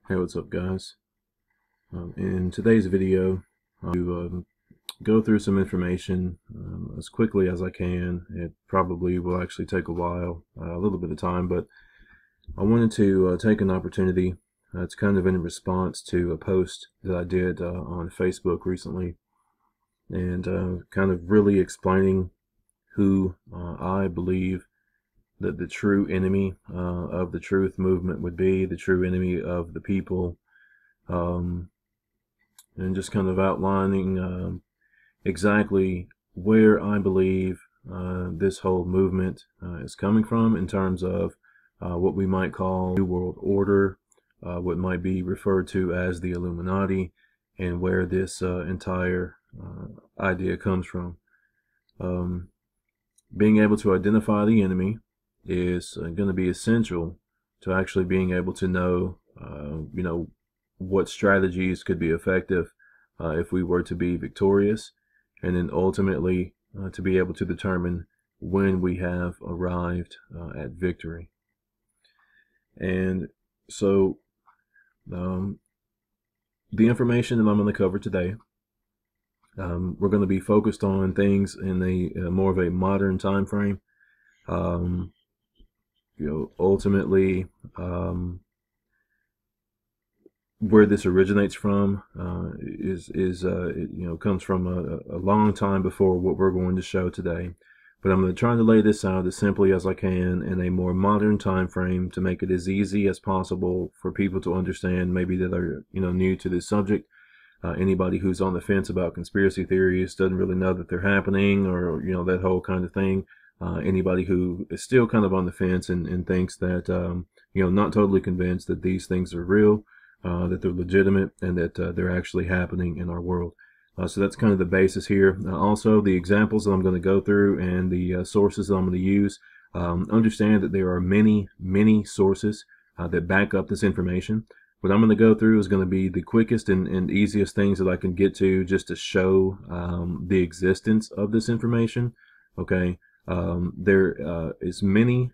Hey, what's up, guys? In today's video, I'll go through some information as quickly as I can. It probably will actually take a while, a little bit of time, but I wanted to take an opportunity. It's kind of in response to a post that I did on Facebook recently, and kind of really explaining who I believe that the true enemy of the truth movement would be, the true enemy of the people, and just kind of outlining exactly where I believe this whole movement is coming from in terms of what we might call New World Order, what might be referred to as the Illuminati, and where this entire idea comes from. Being able to identify the enemy is going to be essential to actually being able to know, what strategies could be effective if we were to be victorious, and then ultimately to be able to determine when we have arrived at victory. And so the information that I'm going to cover today, we're going to be focused on things in a more of a modern time frame. Ultimately, where this originates from comes from a long time before what we're going to show today. But I'm going to try to lay this out as simply as I can in a more modern time frame to make it as easy as possible for people to understand, maybe that are new to this subject. Anybody who's on the fence about conspiracy theories, doesn't really know that they're happening, or that whole kind of thing. Anybody who is still kind of on the fence and thinks that not totally convinced that these things are real, that they're legitimate, and that they're actually happening in our world. So that's kind of the basis here. Also, the examples that I'm going to go through and the sources that I'm going to use. Understand that there are many sources that back up this information. What I'm going to go through is going to be the quickest and easiest things that I can get to, just to show the existence of this information. Okay, there is many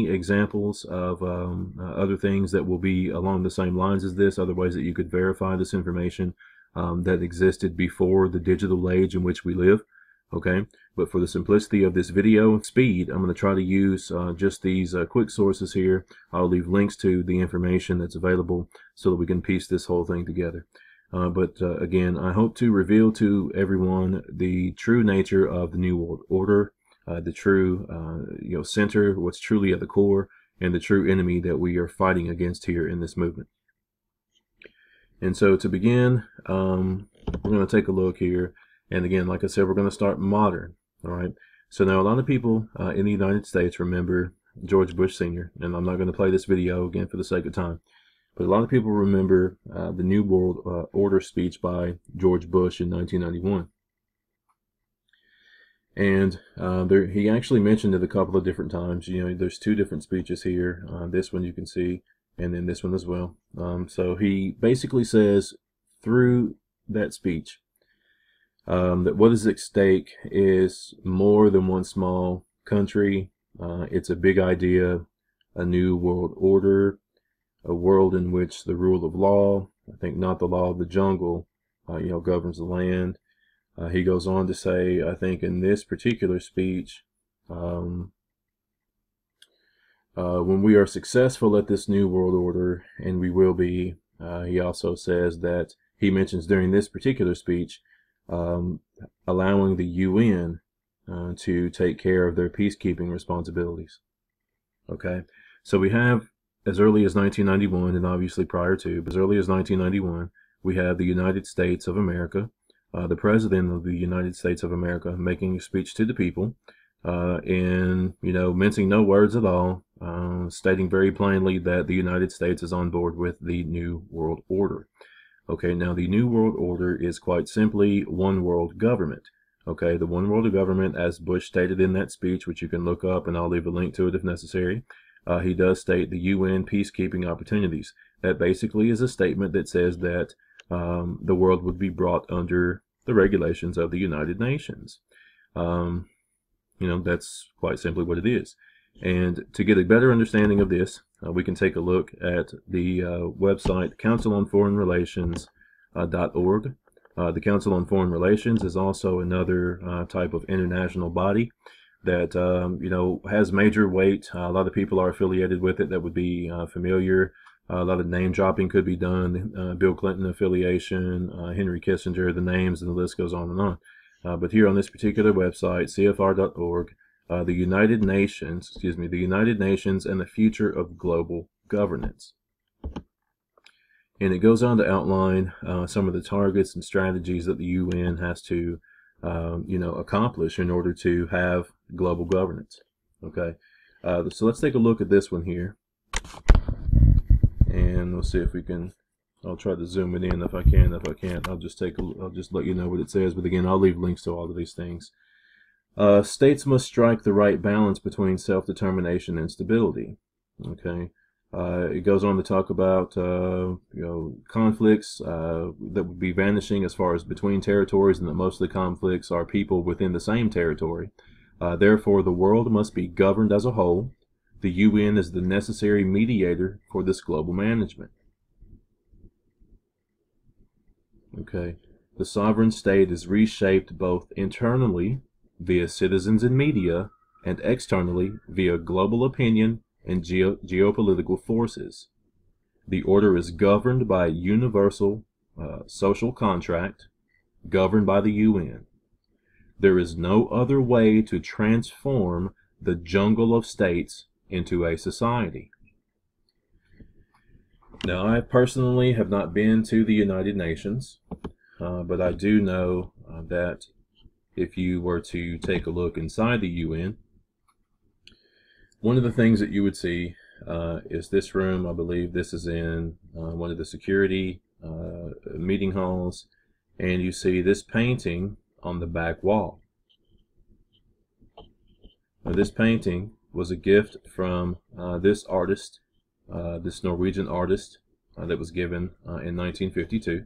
examples of other things that will be along the same lines as this, other ways that you could verify this information that existed before the digital age in which we live. Okay, but for the simplicity of this video speed, I'm going to try to use just these quick sources here. I'll leave links to the information that's available so that we can piece this whole thing together. But again, I hope to reveal to everyone the true nature of the New World Order, the true center, what's truly at the core, and the true enemy that we are fighting against here in this movement. And so to begin, we're going to take a look here. And again, like I said, we're going to start modern. All right. So now a lot of people in the United States remember George Bush Sr. And I'm not going to play this video again for the sake of time. But a lot of people remember the New World Order speech by George Bush in 1991. And he actually mentioned it a couple of different times. There's two different speeches here. This one you can see, and then this one as well. So he basically says through that speech that what is at stake is more than one small country. It's a big idea, a new world order, a world in which the rule of law, I think not the law of the jungle, governs the land. He goes on to say, I think in this particular speech, when we are successful at this new world order, and we will be, he also says that, he mentions during this particular speech, allowing the UN to take care of their peacekeeping responsibilities. Okay, so we have, as early as 1991, and obviously prior to, but as early as 1991, we have the United States of America, the President of the United States of America making a speech to the people, and, mincing no words at all, stating very plainly that the United States is on board with the New World Order. Okay, now the New World Order is quite simply one world government. Okay, the one world government, as Bush stated in that speech, which you can look up, and I'll leave a link to it if necessary. He does state the UN peacekeeping opportunities. That basically is a statement that says that the world would be brought under the regulations of the United Nations. That's quite simply what it is. And to get a better understanding of this, we can take a look at the website councilonforeignrelations.org. The Council on Foreign Relations is also another type of international body that has major weight. A lot of people are affiliated with it that would be familiar. A lot of name dropping could be done. Bill Clinton affiliation, Henry Kissinger, the names, and the list goes on and on. But here on this particular website, CFR.org, the United Nations and the Future of Global Governance. And it goes on to outline some of the targets and strategies that the UN has to, accomplish in order to have global governance. Okay, so let's take a look at this one here, and we'll see if we can. I'll try to zoom it in if I can. If I can't, I'll just let you know what it says. But again, I'll leave links to all of these things. States must strike the right balance between self-determination and stability. Okay. It goes on to talk about conflicts that would be vanishing as far as between territories, and that most of the conflicts are people within the same territory. Therefore, the world must be governed as a whole. The UN is the necessary mediator for this global management. Okay. The sovereign state is reshaped both internally via citizens and media, and externally via global opinion and geopolitical forces. The order is governed by a universal social contract, governed by the UN. There is no other way to transform the jungle of states into a society. Now, I personally have not been to the United Nations, but I do know that if you were to take a look inside the UN, one of the things that you would see is this room. I believe this is in one of the security meeting halls, and you see this painting on the back wall. Now, this painting was a gift from this artist, this Norwegian artist, that was given in 1952.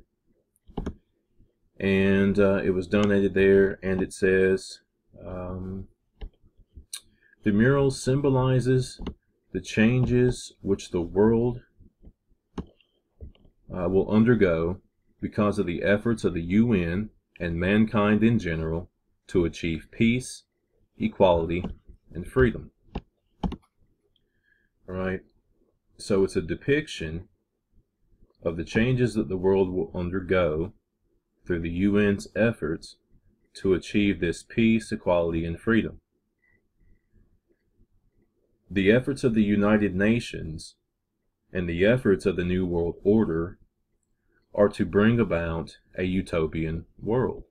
And it was donated there, and it says, the mural symbolizes the changes which the world will undergo because of the efforts of the UN and mankind in general to achieve peace, equality, and freedom. All right? So it's a depiction of the changes that the world will undergo through the UN's efforts to achieve this peace, equality, and freedom. The efforts of the United Nations and the efforts of the New World Order are to bring about a utopian world.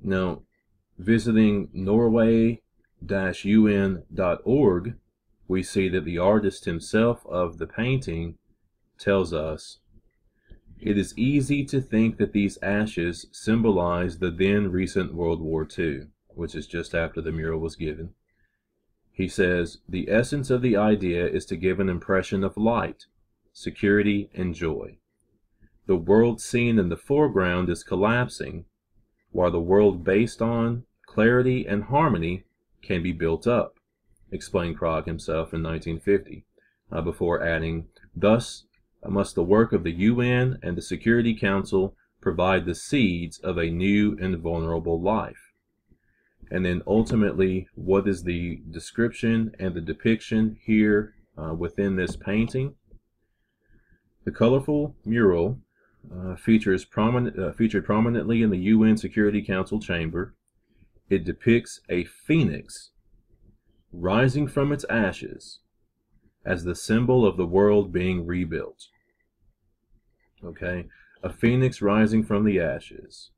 Now, visiting Norway-UN.org, we see that the artist himself of the painting tells us, it is easy to think that these ashes symbolize the then recent World War II, which is just after the mural was given. He says, the essence of the idea is to give an impression of light, security, and joy. The world seen in the foreground is collapsing, while the world based on clarity and harmony can be built up, explained Krog himself in 1950, before adding, thus must the work of the UN and the Security Council provide the seeds of a new and vulnerable life. And then ultimately, what is the description and the depiction here within this painting? The colorful mural featured prominently in the UN Security Council chamber. It depicts a phoenix rising from its ashes as the symbol of the world being rebuilt. Okay, a phoenix rising from the ashes.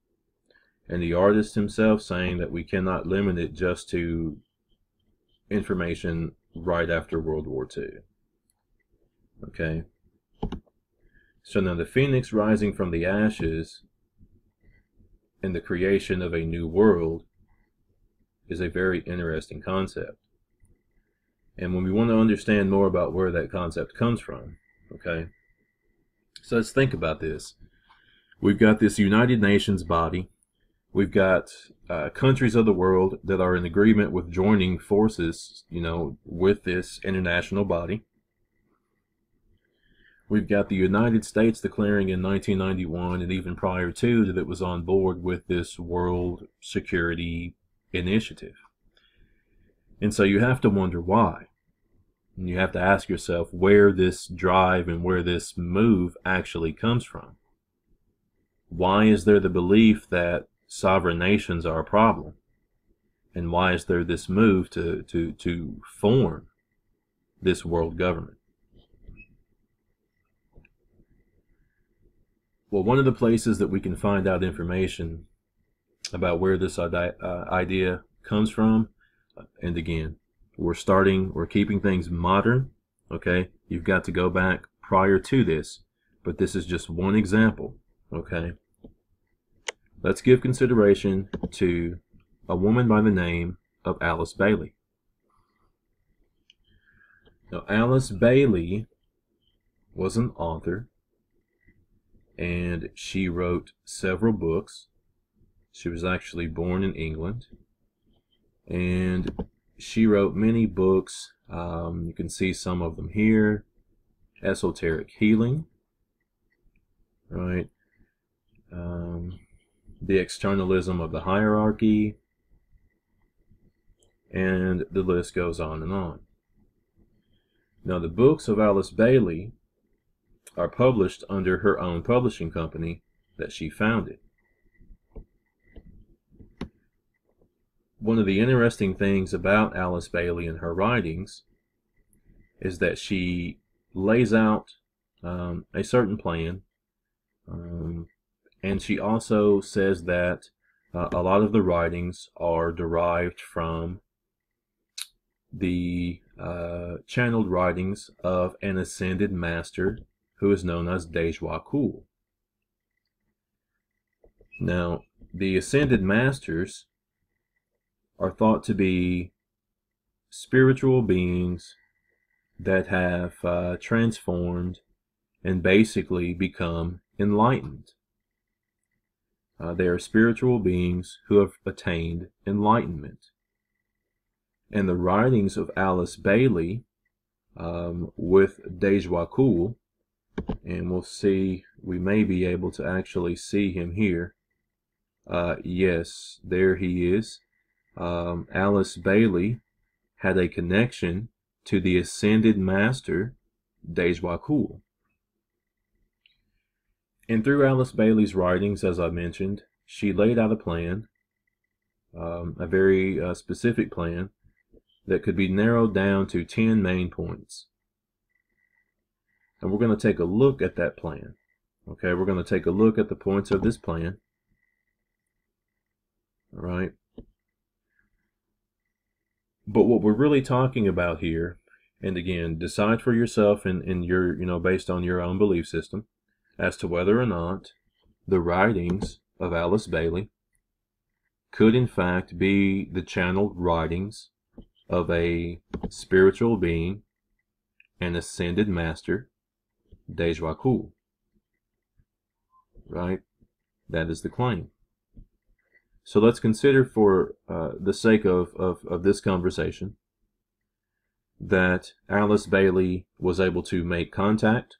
And the artist himself saying that we cannot limit it just to information right after World War II. Okay, so now the phoenix rising from the ashes and the creation of a new world is a very interesting concept. And when we want to understand more about where that concept comes from, okay, so let's think about this. We've got this United Nations body, We've got countries of the world that are in agreement with joining forces, with this international body. We've got the United States declaring in 1991 and even prior to that it was on board with this World Security Initiative. And so you have to wonder why. And you have to ask yourself where this drive and where this move actually comes from. Why is there the belief that sovereign nations are a problem? And why is there this move to form this world government? Well, one of the places that we can find out information about where this idea comes from, and again, we're keeping things modern, okay? You've got to go back prior to this, but this is just one example, okay? Let's give consideration to a woman by the name of Alice Bailey. Now, Alice Bailey was an author, and she wrote several books. She was actually born in England, and she wrote many books. You can see some of them here. Esoteric Healing, right? The Externalism of the Hierarchy, and the list goes on and on. Now, the books of Alice Bailey are published under her own publishing company that she founded. One of the interesting things about Alice Bailey and her writings is that she lays out a certain plan, and she also says that a lot of the writings are derived from the channeled writings of an ascended master who is known as NWO. Now, the ascended masters are thought to be spiritual beings that have transformed and basically become enlightened. They are spiritual beings who have attained enlightenment. And the writings of Alice Bailey with NWO, and we'll see, we may be able to actually see him here. Yes, there he is. Alice Bailey had a connection to the ascended master NWO. And through Alice Bailey's writings, as I mentioned, she laid out a plan, a very specific plan that could be narrowed down to 10 main points. And we're going to take a look at that plan. Okay, we're going to take a look at the points of this plan. All right. But what we're really talking about here, and again, decide for yourself and your, based on your own belief system, as to whether or not the writings of Alice Bailey could in fact be the channeled writings of a spiritual being, an ascended master, NWO. Right? That is the claim. So let's consider, for the sake of this conversation, that Alice Bailey was able to make contact,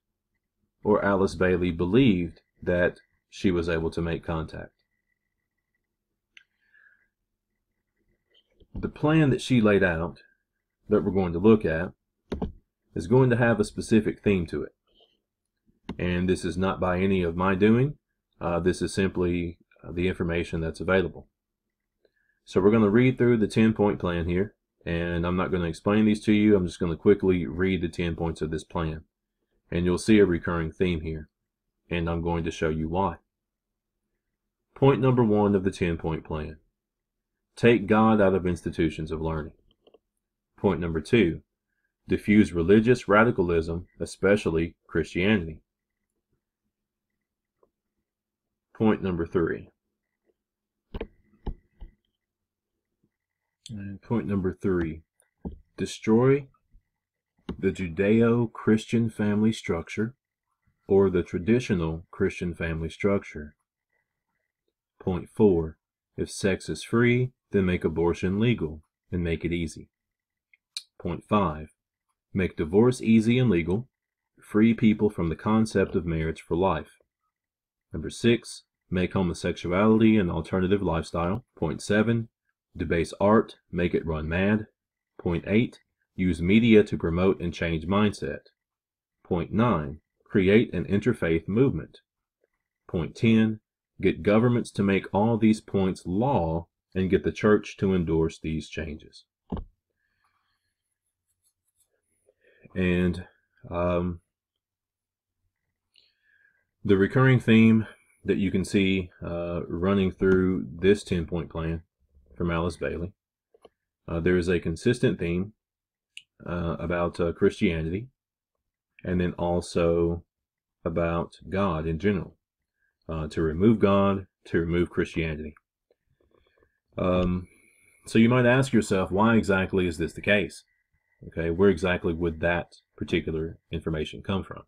or Alice Bailey believed that she was able to make contact. The plan that she laid out, that we're going to look at, is going to have a specific theme to it. And this is not by any of my doing. This is simply the information that's available. So we're going to read through the 10-point plan here, and I'm not going to explain these to you. I'm just going to quickly read the 10 points of this plan, and you'll see a recurring theme here, and I'm going to show you why. Point number 1 of the 10-point plan: take God out of institutions of learning. Point number 2: diffuse religious radicalism, especially Christianity. Point number 3. And point number 3, destroy the Judeo-Christian family structure, or the traditional Christian family structure. Point 4, If sex is free, then make abortion legal and make it easy. Point 5. Make divorce easy and legal. Free people from the concept of marriage for life. Number 6. Make homosexuality an alternative lifestyle. Point 7. Debase art, make it run mad. Point 8. Use media to promote and change mindset. Point 9. Create an interfaith movement. Point 10. Get governments to make all these points law and get the church to endorse these changes. And the recurring theme that you can see running through this 10-point plan from Alice Bailey, there is a consistent theme about Christianity, and then also about God in general. To remove God, to remove Christianity. So you might ask yourself, why exactly is this the case? Okay, where exactly would that particular information come from?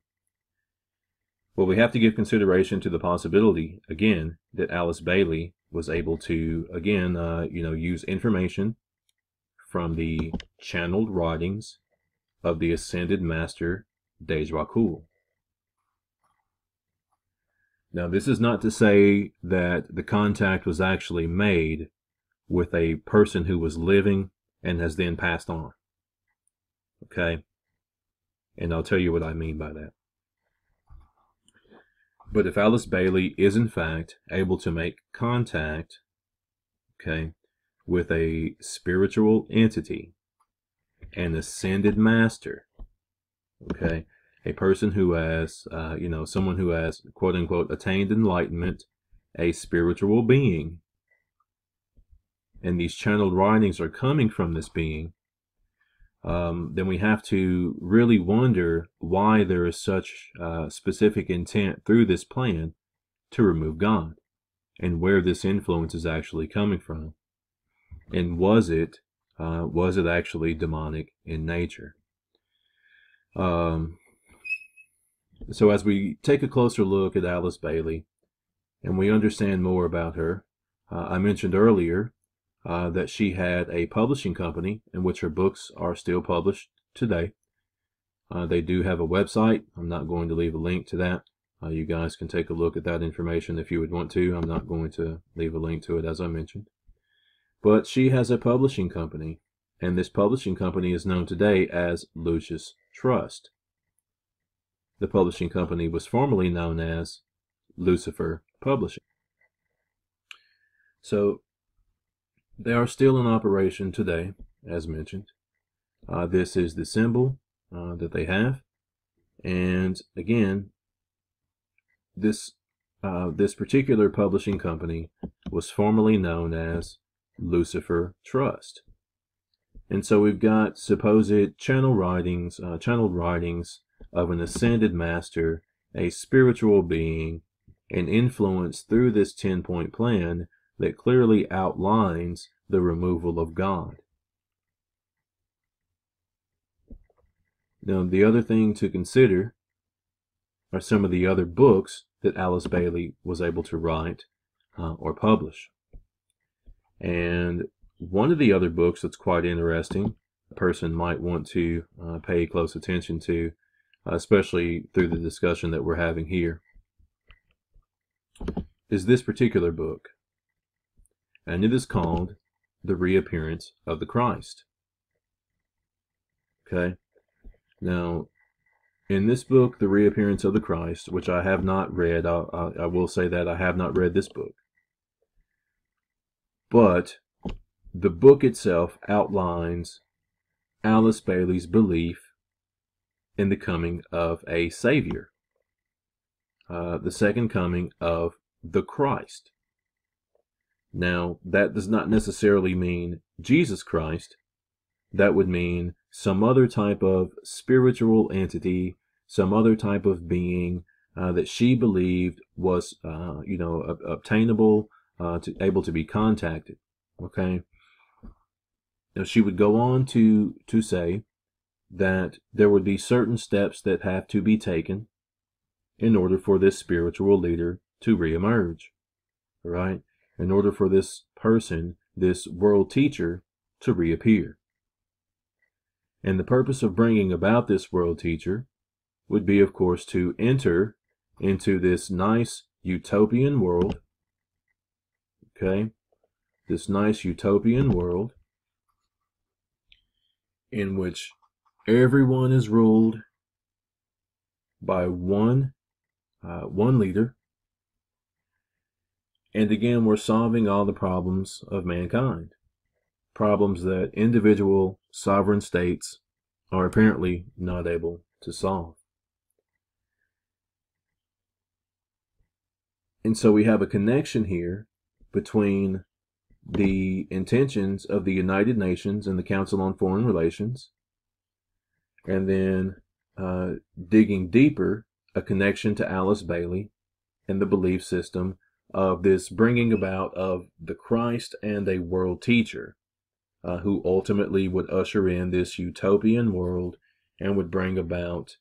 Well, we have to give consideration to the possibility, again, that Alice Bailey was able to, again, use information from the channeled writings of the Ascended Master Dejwakul. Now, this is not to say that the contact was actually made with a person who was living and has then passed on. Okay? And I'll tell you what I mean by that. But if Alice Bailey is in fact able to make contact, okay, with a spiritual entity, an ascended master, okay, a person who has, someone who has, quote unquote, attained enlightenment, a spiritual being, and these channeled writings are coming from this being, then we have to really wonder why there is such specific intent through this plan to remove God, and where this influence is actually coming from, and was it actually demonic in nature? So as we take a closer look at Alice Bailey and we understand more about her, I mentioned earlier that she had a publishing company in which her books are still published today. They do have a website. I'm not going to leave a link to that. You guys can take a look at that information if you would want to. I'm not going to leave a link to it, as I mentioned. But she has a publishing company, and this publishing company is known today as Lucis Trust. The publishing company was formerly known as Lucifer Publishing. So they are still in operation today, as mentioned. This is the symbol that they have. And again, this particular publishing company was formerly known as Lucifer Trust. And so we've got supposed channeled writings of an ascended master, a spiritual being, an influence through this 10-point plan that clearly outlines the removal of God. Now, the other thing to consider are some of the other books that Alice Bailey was able to write or publish. And one of the other books that's quite interesting, a person might want to pay close attention to, especially through the discussion that we're having here, is this particular book. And it is called The Reappearance of the Christ. Okay? Now, in this book, The Reappearance of the Christ, which I have not read, I will say that I have not read this book. But the book itself outlines Alice Bailey's belief in the coming of a Savior, the second coming of the Christ. Now, that does not necessarily mean Jesus Christ. That would mean some other type of spiritual entity, some other type of being that she believed was, obtainable, able to be contacted. Okay. Now, she would go on to say that there would be certain steps that have to be taken in order for this spiritual leader to reemerge. All right. In order for this person, this world teacher, to reappear. And the purpose of bringing about this world teacher would be, of course, to enter into this nice utopian world, okay? This nice utopian world in which everyone is ruled by one leader. And again, we're solving all the problems of mankind. Problems that individual sovereign states are apparently not able to solve. And so we have a connection here between the intentions of the United Nations and the Council on Foreign Relations, and then digging deeper, a connection to Alice Bailey and the belief system of this bringing about of the Christ and a world teacher who ultimately would usher in this utopian world and would bring about,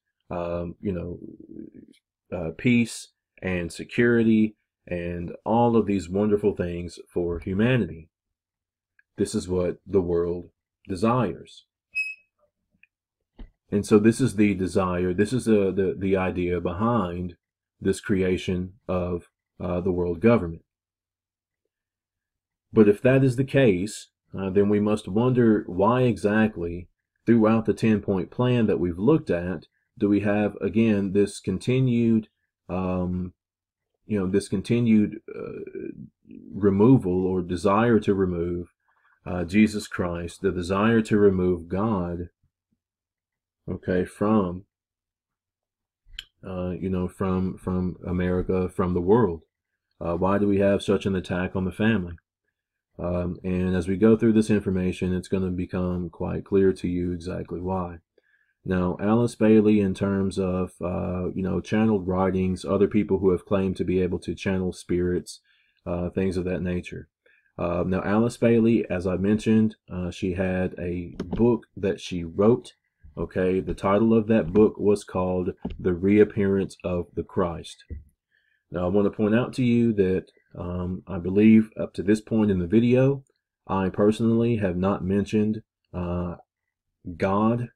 peace and security and all of these wonderful things for humanity. This is what the world desires. And so this is the desire, this is the idea behind this creation of the world government. But if that is the case, then we must wonder why exactly throughout the 10-point plan that we've looked at do we have, again, this continued removal or desire to remove Jesus Christ, the desire to remove God, okay, from America, from the world. Why do we have such an attack on the family? And as we go through this information, it's going to become quite clear to you exactly why. Now, Alice Bailey, in terms of, channeled writings, other people who have claimed to be able to channel spirits, things of that nature. Now, Alice Bailey, as I mentioned, she had a book that she wrote. Okay, the title of that book was called The Reappearance of the Christ. Now, I want to point out to you that I believe up to this point in the video, I personally have not mentioned God,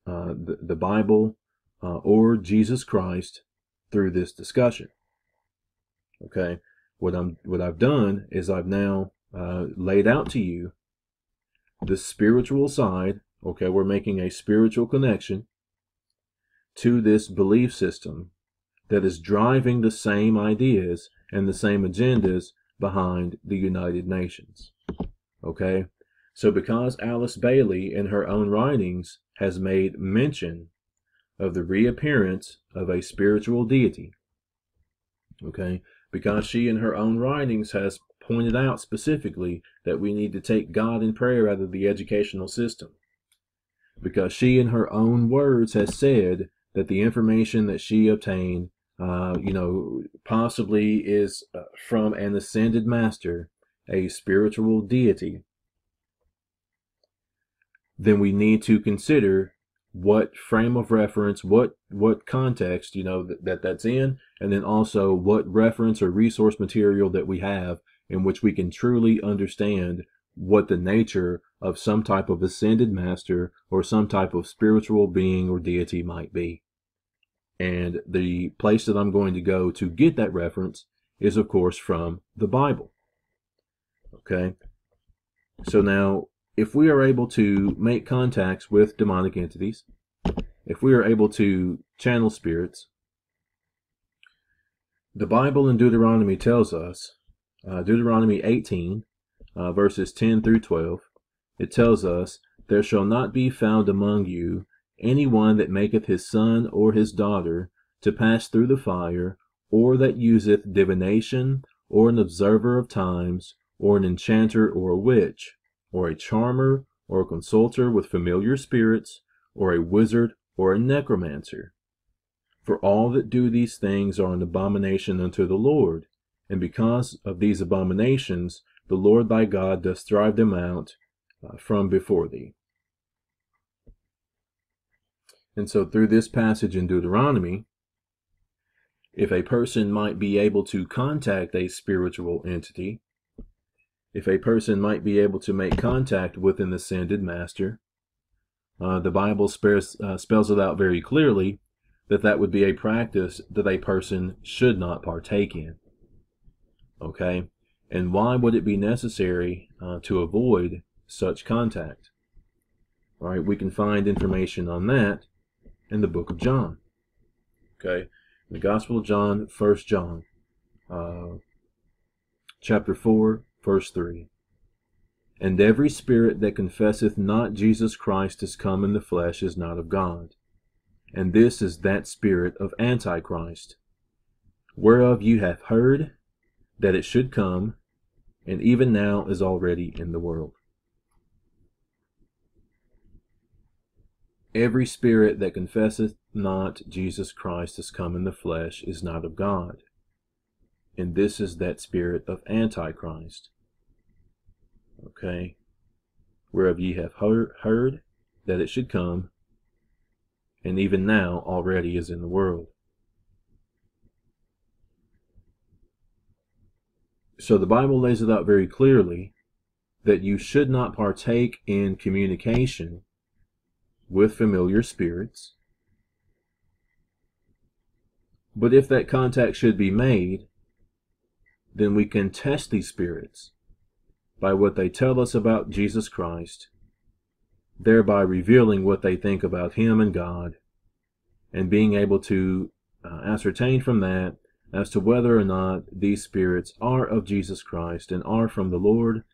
the Bible, or Jesus Christ through this discussion. Okay, what I've done is I've now laid out to you the spiritual side. Okay, we're making a spiritual connection to this belief system that is driving the same ideas and the same agendas behind the United Nations. Okay, so because Alice Bailey in her own writings has made mention of the reappearance of a spiritual deity, okay, because she in her own writings has pointed out specifically that we need to take God and prayer out of the educational system, because she in her own words has said that the information that she obtained possibly is from an ascended master, a spiritual deity, then we need to consider what frame of reference, what context, that's in, and then also what reference or resource material that we have in which we can truly understand what the nature of some type of ascended master or some type of spiritual being or deity might be. And the place that I'm going to go to get that reference is, of course, from the Bible. Okay? So now, if we are able to make contacts with demonic entities, if we are able to channel spirits, the Bible in Deuteronomy tells us, Deuteronomy 18, verses 10 through 12, it tells us, "There shall not be found among you any one that maketh his son or his daughter to pass through the fire, or that useth divination, or an observer of times, or an enchanter or a witch, or a charmer, or a consulter with familiar spirits, or a wizard, or a necromancer. For all that do these things are an abomination unto the Lord, and because of these abominations the Lord thy God doth drive them out from before thee." And so through this passage in Deuteronomy, if a person might be able to contact a spiritual entity, if a person might be able to make contact with an ascended master, the Bible spells it out very clearly that that would be a practice that a person should not partake in. Okay? And why would it be necessary to avoid such contact? All right, we can find information on that in the book of John. Okay? The Gospel of John, 1 John, chapter 4, verse 3. And every spirit that confesseth not Jesus Christ is come in the flesh is not of God. And this is that spirit of Antichrist, whereof you have heard that it should come, and even now is already in the world. Every spirit that confesseth not Jesus Christ is come in the flesh is not of God. And this is that spirit of Antichrist. Okay? Whereof ye have heard that it should come, and even now already is in the world. So the Bible lays it out very clearly that you should not partake in communication with familiar spirits. But if that contact should be made, then we can test these spirits by what they tell us about Jesus Christ, thereby revealing what they think about Him and God, and being able to ascertain from that as to whether or not these spirits are of Jesus Christ and are from the Lord,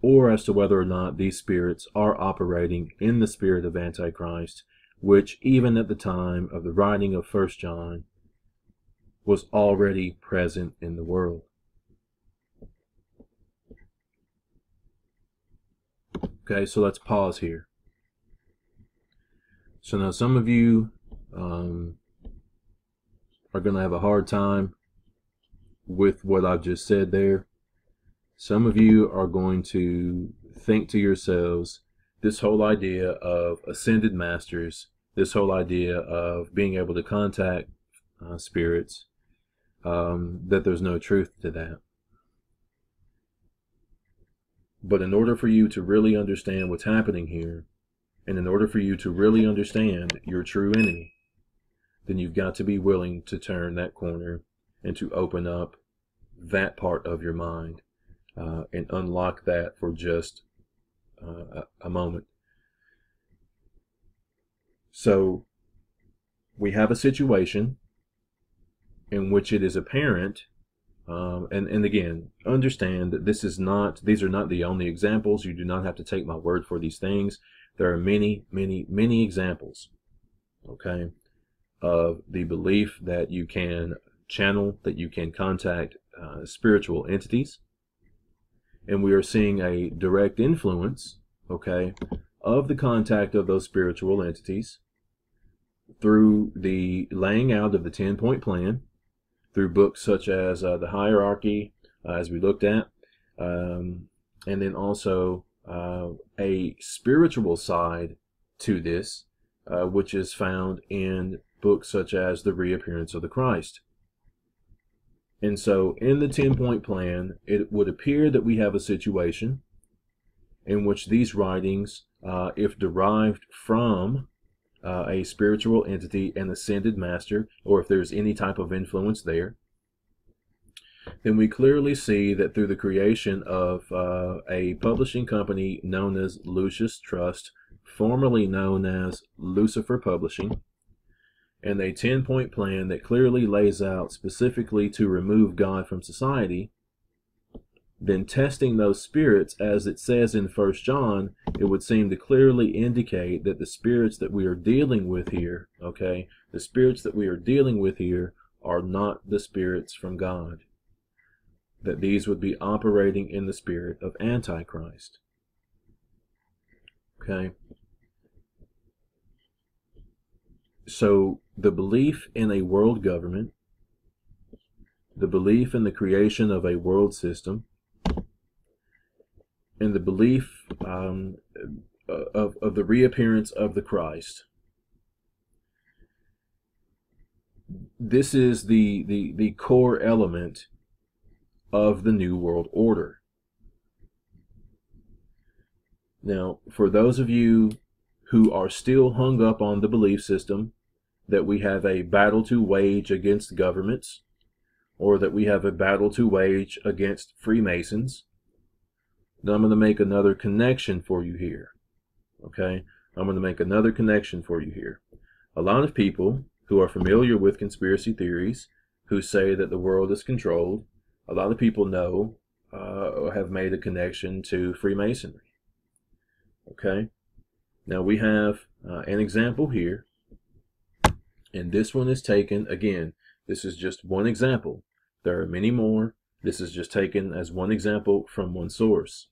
or as to whether or not these spirits are operating in the spirit of Antichrist, which even at the time of the writing of 1 John was already present in the world. Okay, so let's pause here. So now some of you are going to have a hard time with what I've just said there. Some of you are going to think to yourselves, this whole idea of ascended masters, this whole idea of being able to contact spirits, that there's no truth to that. But in order for you to really understand what's happening here, and in order for you to really understand your true enemy, then you've got to be willing to turn that corner and to open up that part of your mind and unlock that for just a moment. So we have a situation in which it is apparent, and again, understand that these are not the only examples. You do not have to take my word for these things. There are many, many, many examples, okay, of the belief that you can channel, that you can contact spiritual entities. And we are seeing a direct influence, okay, of the contact of those spiritual entities through the laying out of the 10-point plan, through books such as the Hierarchy, as we looked at, and then also a spiritual side to this, which is found in books such as The Reappearance of the Christ. And so in the 10-point plan, it would appear that we have a situation in which these writings, if derived from a spiritual entity, an ascended master, or if there's any type of influence there, then we clearly see that through the creation of a publishing company known as Lucis Trust, formerly known as Lucifer Publishing, and a 10-point plan that clearly lays out specifically to remove God from society, then testing those spirits, as it says in 1 John, it would seem to clearly indicate that the spirits that we are dealing with here, okay, the spirits that we are dealing with here are not the spirits from God. That these would be operating in the spirit of Antichrist. Okay? So the belief in a world government, the belief in the creation of a world system, and the belief of the reappearance of the Christ, this is the core element of the New World Order. Now, for those of you who are still hung up on the belief system that we have a battle to wage against governments, or that we have a battle to wage against Freemasons, then I'm going to make another connection for you here. Okay? I'm going to make another connection for you here. A lot of people who are familiar with conspiracy theories, who say that the world is controlled, a lot of people know, have made a connection to Freemasonry. Okay? Now we have an example here, and this one is taken, again, this is just one example. There are many more. This is just taken as one example from one source.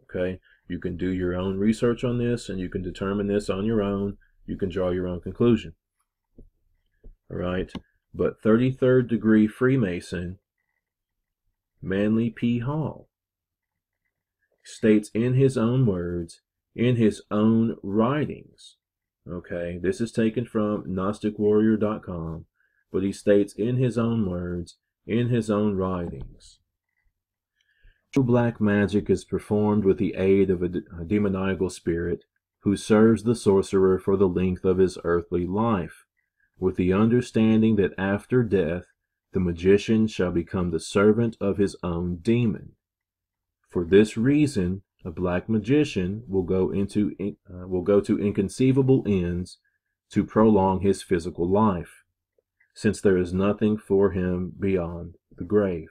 Okay? You can do your own research on this, and you can determine this on your own. You can draw your own conclusion. All right? But 33rd degree Freemason Manly P. Hall states in his own words, in his own writings, okay, this is taken from GnosticWarrior.com, but he states in his own words, in his own writings, true black magic is performed with the aid of a demoniacal spirit who serves the sorcerer for the length of his earthly life, with the understanding that after death the magician shall become the servant of his own demon. For this reason, a black magician will go to inconceivable ends to prolong his physical life, since there is nothing for him beyond the grave.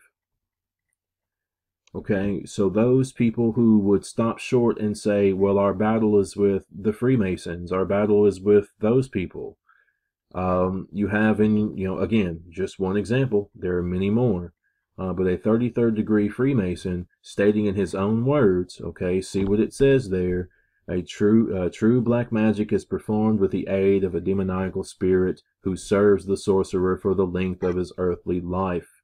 Okay, so those people who would stop short and say, well, our battle is with the Freemasons, our battle is with those people. You have, again, just one example. There are many more. But a 33rd degree Freemason stating in his own words, okay, see what it says there, a true black magic is performed with the aid of a demoniacal spirit who serves the sorcerer for the length of his earthly life.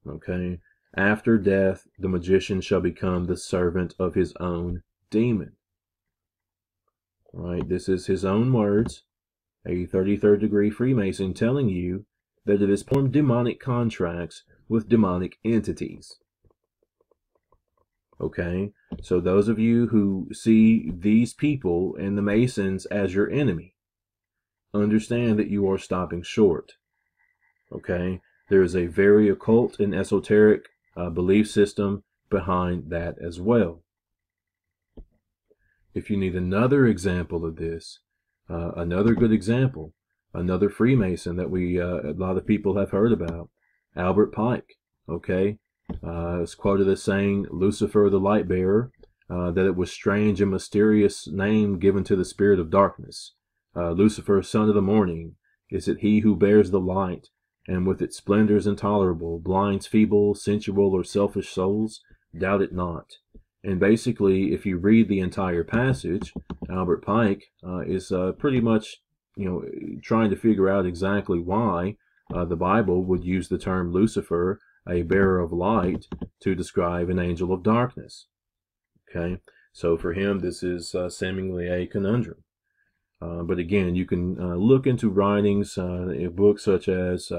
Okay, after death, the magician shall become the servant of his own demon. All right, this is his own words, a 33rd degree Freemason telling you that it has formed demonic contracts with demonic entities. Okay, so those of you who see these people and the Masons as your enemy, understand that you are stopping short. Okay, there is a very occult and esoteric belief system behind that as well. If you need another example of this, another good example, another Freemason that a lot of people have heard about, Albert Pike. Okay, it's quoted as saying, Lucifer the light bearer, that it was strange and mysterious name given to the spirit of darkness. Lucifer, son of the morning, is it he who bears the light, and with its splendors intolerable, blinds feeble, sensual, or selfish souls? Doubt it not. And basically, if you read the entire passage, Albert Pike is pretty much, trying to figure out exactly why the Bible would use the term Lucifer, a bearer of light, to describe an angel of darkness. Okay, so for him, this is seemingly a conundrum. But again, you can look into writings, books such as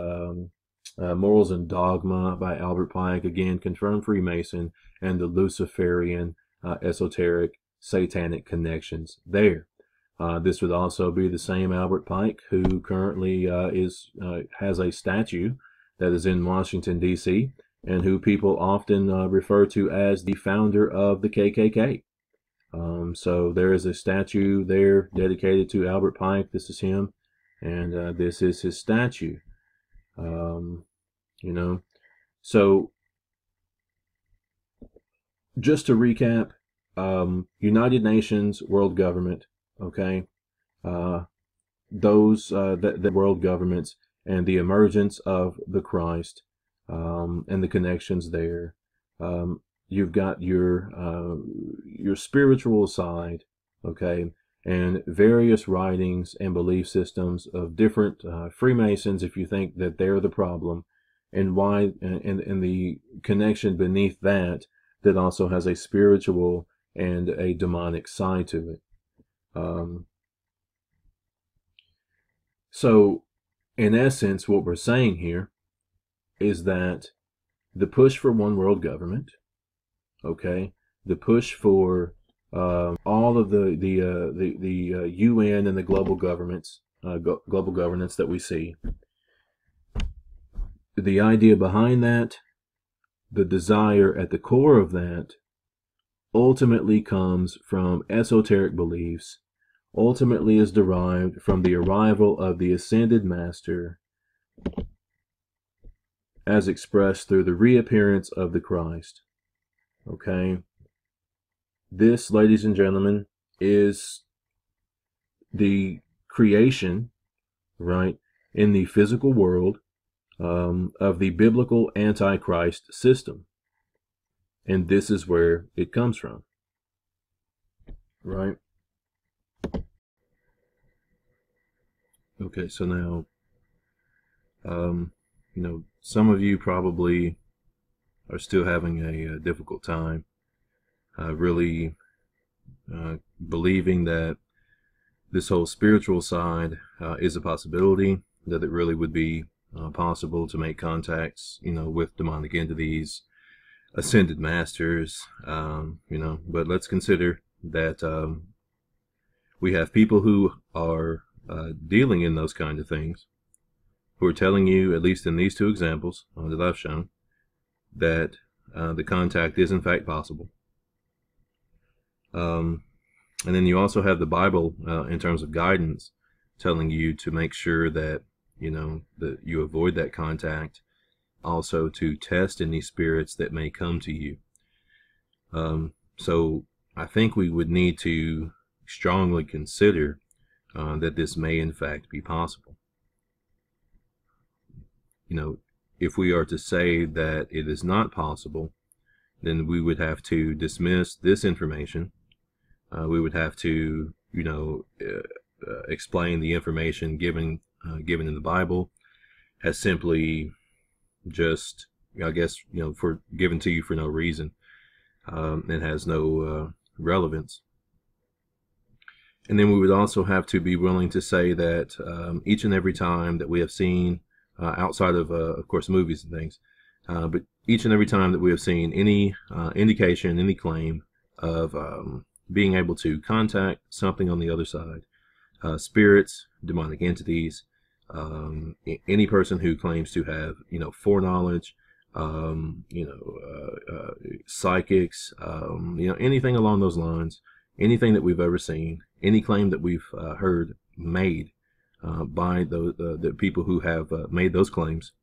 Morals and Dogma by Albert Pike, again, confirmed Freemason, and the Luciferian esoteric satanic connections there. This would also be the same Albert Pike who currently has a statue that is in Washington, D.C., and who people often refer to as the founder of the KKK. So there is a statue there dedicated to Albert Pike. This is him, and this is his statue. So just to recap, United Nations, world government, okay, those the world governments and the emergence of the Christ, and the connections there. You've got your spiritual side, okay, and various writings and belief systems of different Freemasons, if you think that they're the problem, and why, and the connection beneath that also has a spiritual and a demonic side to it. So, in essence, what we're saying here is that the push for one world government, okay, the push for all of the UN and the global governments, global governance that we see. The idea behind that, the desire at the core of that, ultimately comes from esoteric beliefs, ultimately is derived from the arrival of the ascended master as expressed through the reappearance of the Christ. Okay? This, ladies and gentlemen, is the creation, right, in the physical world of the biblical Antichrist system. And this is where it comes from, right? Okay, so now, some of you probably are still having a difficult time really believing that this whole spiritual side is a possibility, that it really would be possible to make contacts, with demonic entities, ascended masters, but let's consider that we have people who are dealing in those kind of things, who are telling you, at least in these two examples that I've shown, that the contact is in fact possible. And then you also have the Bible in terms of guidance telling you to make sure that, that you avoid that contact, also to test any spirits that may come to you. So I think we would need to strongly consider that this may in fact be possible. If we are to say that it is not possible, then we would have to dismiss this information. We would have to, explain the information given in the Bible as simply just, I guess, for given to you for no reason. It has no relevance. And then we would also have to be willing to say that each and every time that we have seen, outside of course, movies and things, but each and every time that we have seen any indication, any claim of being able to contact something on the other side, spirits, demonic entities, any person who claims to have, foreknowledge, psychics, anything along those lines, anything that we've ever seen, any claim that we've heard made by the people who have made those claims,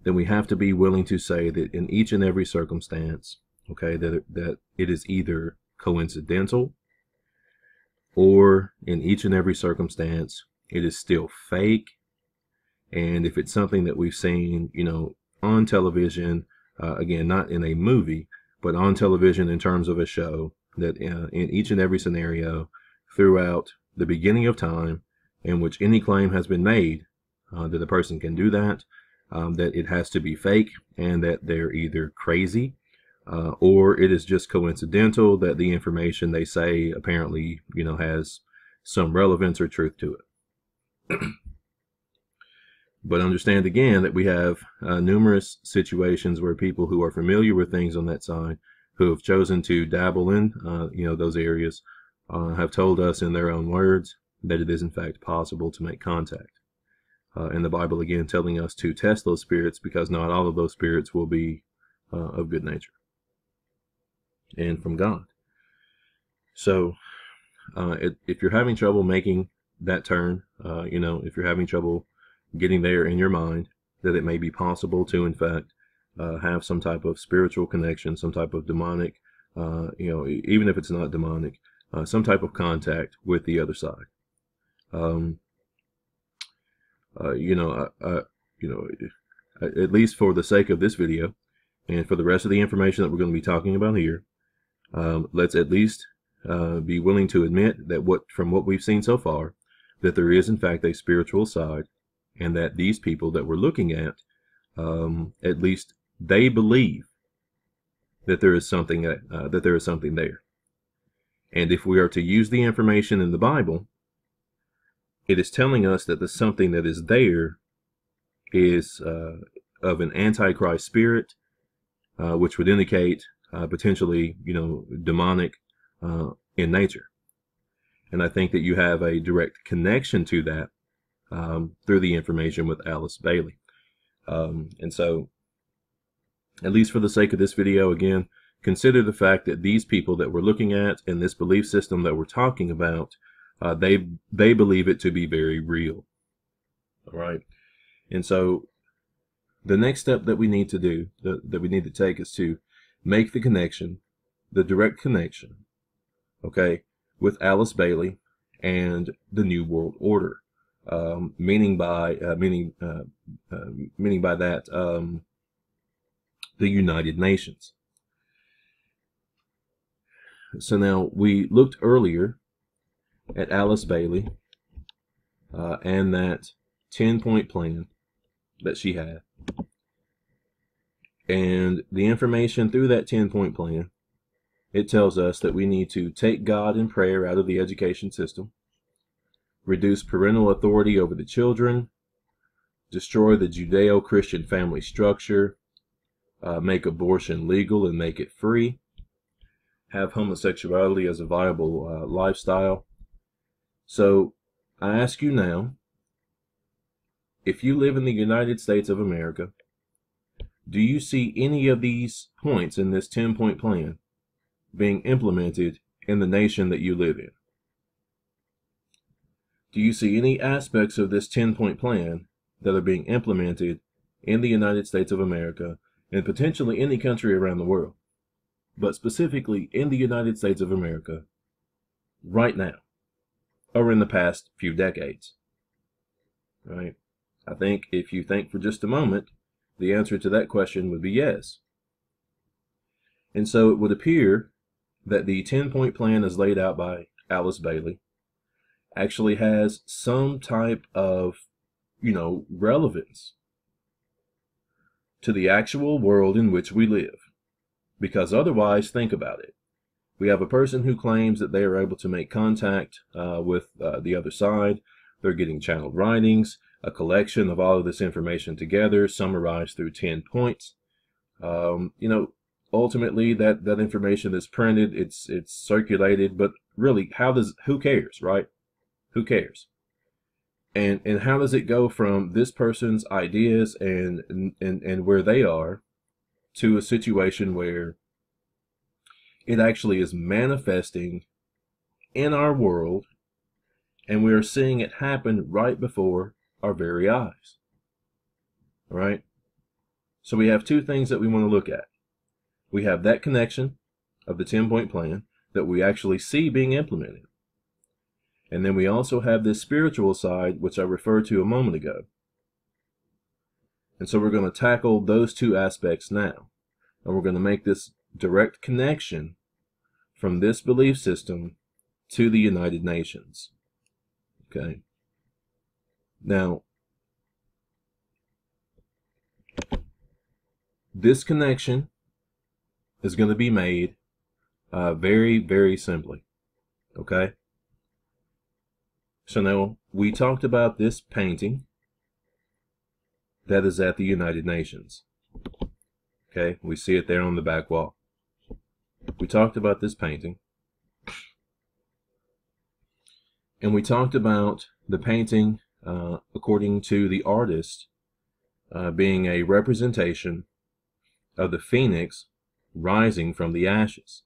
then we have to be willing to say that in each and every circumstance, okay, that it is either coincidental, or in each and every circumstance it is still fake. And if it's something that we've seen, on television, again, not in a movie, but on television in terms of a show, that in each and every scenario throughout the beginning of time in which any claim has been made, that a person can do that, that it has to be fake, and that they're either crazy, or it is just coincidental that the information they say apparently, has some relevance or truth to it. But understand again that we have numerous situations where people who are familiar with things on that side, who have chosen to dabble in, those areas, have told us in their own words that it is in fact possible to make contact. And the Bible again telling us to test those spirits, because not all of those spirits will be of good nature and from God. So if you're having trouble making that turn, if you're having trouble getting there in your mind, that it may be possible to in fact have some type of spiritual connection, some type of demonic, even if it's not demonic, some type of contact with the other side. At least for the sake of this video and for the rest of the information that we're going to be talking about here, let's at least be willing to admit that from what we've seen so far, that there is in fact a spiritual side, and that these people that we're looking at least they believe that there is something there. And if we are to use the information in the Bible, it is telling us that the something that is there is of an Antichrist spirit, which would indicate potentially, demonic in nature. And I think that you have a direct connection to that through the information with Alice Bailey. And so, at least for the sake of this video, again, consider the fact that these people that we're looking at and this belief system that we're talking about, they believe it to be very real. All right. And so the next step that we need to do, that we need to take, is to make the connection, the direct connection, okay, with Alice Bailey and the New World Order. Meaning by that the United Nations. So now we looked earlier at Alice Bailey and that 10-point plan that she had, and the information through that 10-point plan. It tells us that we need to take God and prayer out of the education system, reduce parental authority over the children, destroy the Judeo-Christian family structure, make abortion legal and make it free, have homosexuality as a viable lifestyle. So I ask you now, if you live in the United States of America, do you see any of these points in this 10-point plan being implemented in the nation that you live in? Do you see any aspects of this 10-point plan that are being implemented in the United States of America and potentially any country around the world, but specifically in the United States of America right now, or in the past few decades? Right? I think if you think for just a moment, the answer to that question would be yes. And so it would appear that the 10-point plan as laid out by Alice Bailey actually has some type of, relevance to the actual world in which we live. Because otherwise, think about it. We have a person who claims that they are able to make contact with the other side. They're getting channeled writings, a collection of all of this information together, summarized through 10 points. Ultimately, that information is printed, it's circulated, but really, who cares, right? Who cares? And how does it go from this person's ideas and where they are to a situation where it actually is manifesting in our world, and we are seeing it happen right before our very eyes? All right? So we have two things that we want to look at. We have that connection of the 10-point plan that we actually see being implemented. And then we also have this spiritual side, which I referred to a moment ago. And so we're going to tackle those two aspects now. And we're going to make this direct connection from this belief system to the United Nations. Okay? Now, this connection is going to be made very, very simply. Okay? So now, we talked about this painting that is at the United Nations. Okay? We see it there on the back wall. We talked about this painting. And we talked about the painting, according to the artist, being a representation of the phoenix rising from the ashes.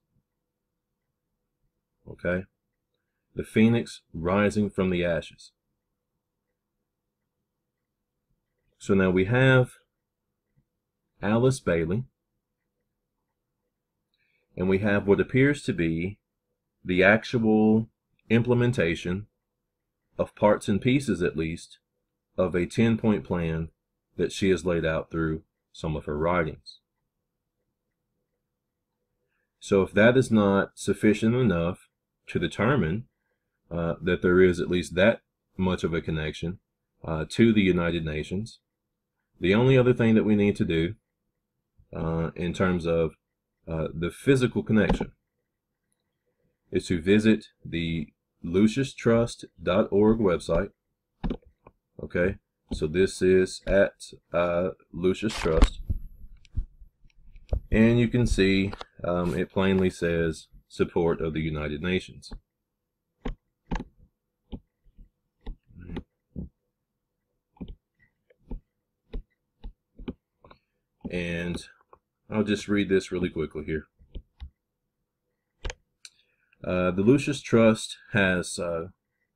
Okay? The phoenix rising from the ashes. So now we have Alice Bailey, and we have what appears to be the actual implementation of parts and pieces, at least, of a 10-point plan that she has laid out through some of her writings. So if that is not sufficient enough to determine that there is at least that much of a connection to the United Nations, the only other thing that we need to do in terms of the physical connection is to visit the LuciusTrust.org website. Okay, so this is at Lucius Trust, and you can see it plainly says support of the United Nations. And I'll just read this really quickly here. The Lucis Trust has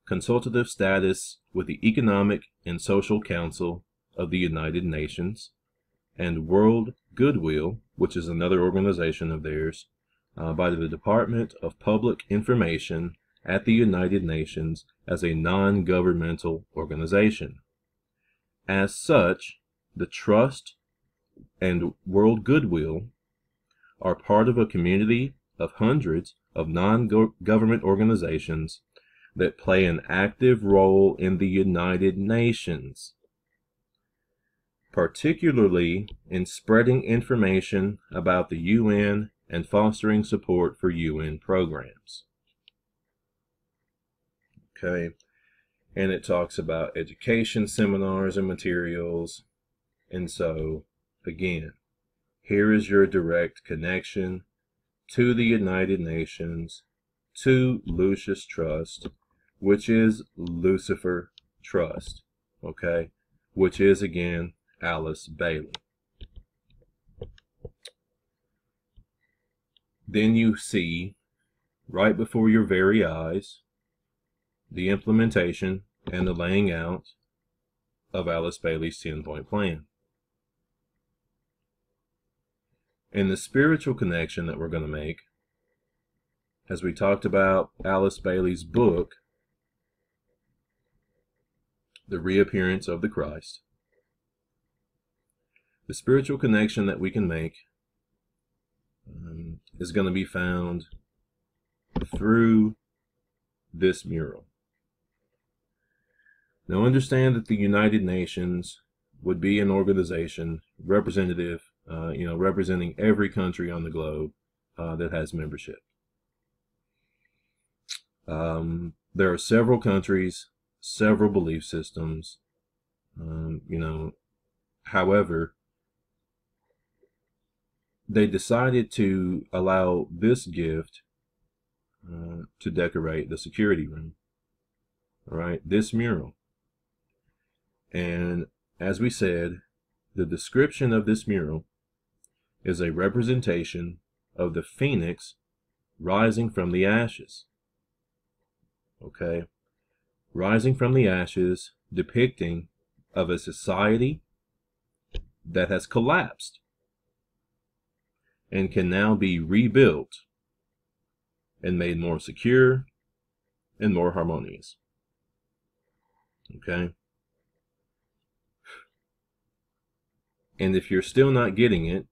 consultative status with the Economic and Social Council of the United Nations and World Goodwill, which is another organization of theirs, by the Department of Public Information at the United Nations as a non-governmental organization. As such, the Trust and World Goodwill are part of a community of hundreds of non-government organizations that play an active role in the United Nations, particularly in spreading information about the UN and fostering support for UN programs. Okay, and it talks about education seminars and materials. And so, again, here is your direct connection to the United Nations, to Lucis Trust, which is Lucifer Trust, okay, which is, again, Alice Bailey. Then you see, right before your very eyes, the implementation and the laying out of Alice Bailey's 10-point plan. And the spiritual connection that we're going to make, as we talked about Alice Bailey's book, The Reappearance of the Christ, the spiritual connection that we can make is going to be found through this mural. Now understand that the United Nations would be an organization representative, representing every country on the globe that has membership. There are several countries, several belief systems, however, they decided to allow this gift to decorate the security room. All right, this mural. And as we said, the description of this mural is a representation of the phoenix rising from the ashes. Okay, rising from the ashes, depicting of a society that has collapsed and can now be rebuilt and made more secure and more harmonious. Okay? And if you're still not getting it,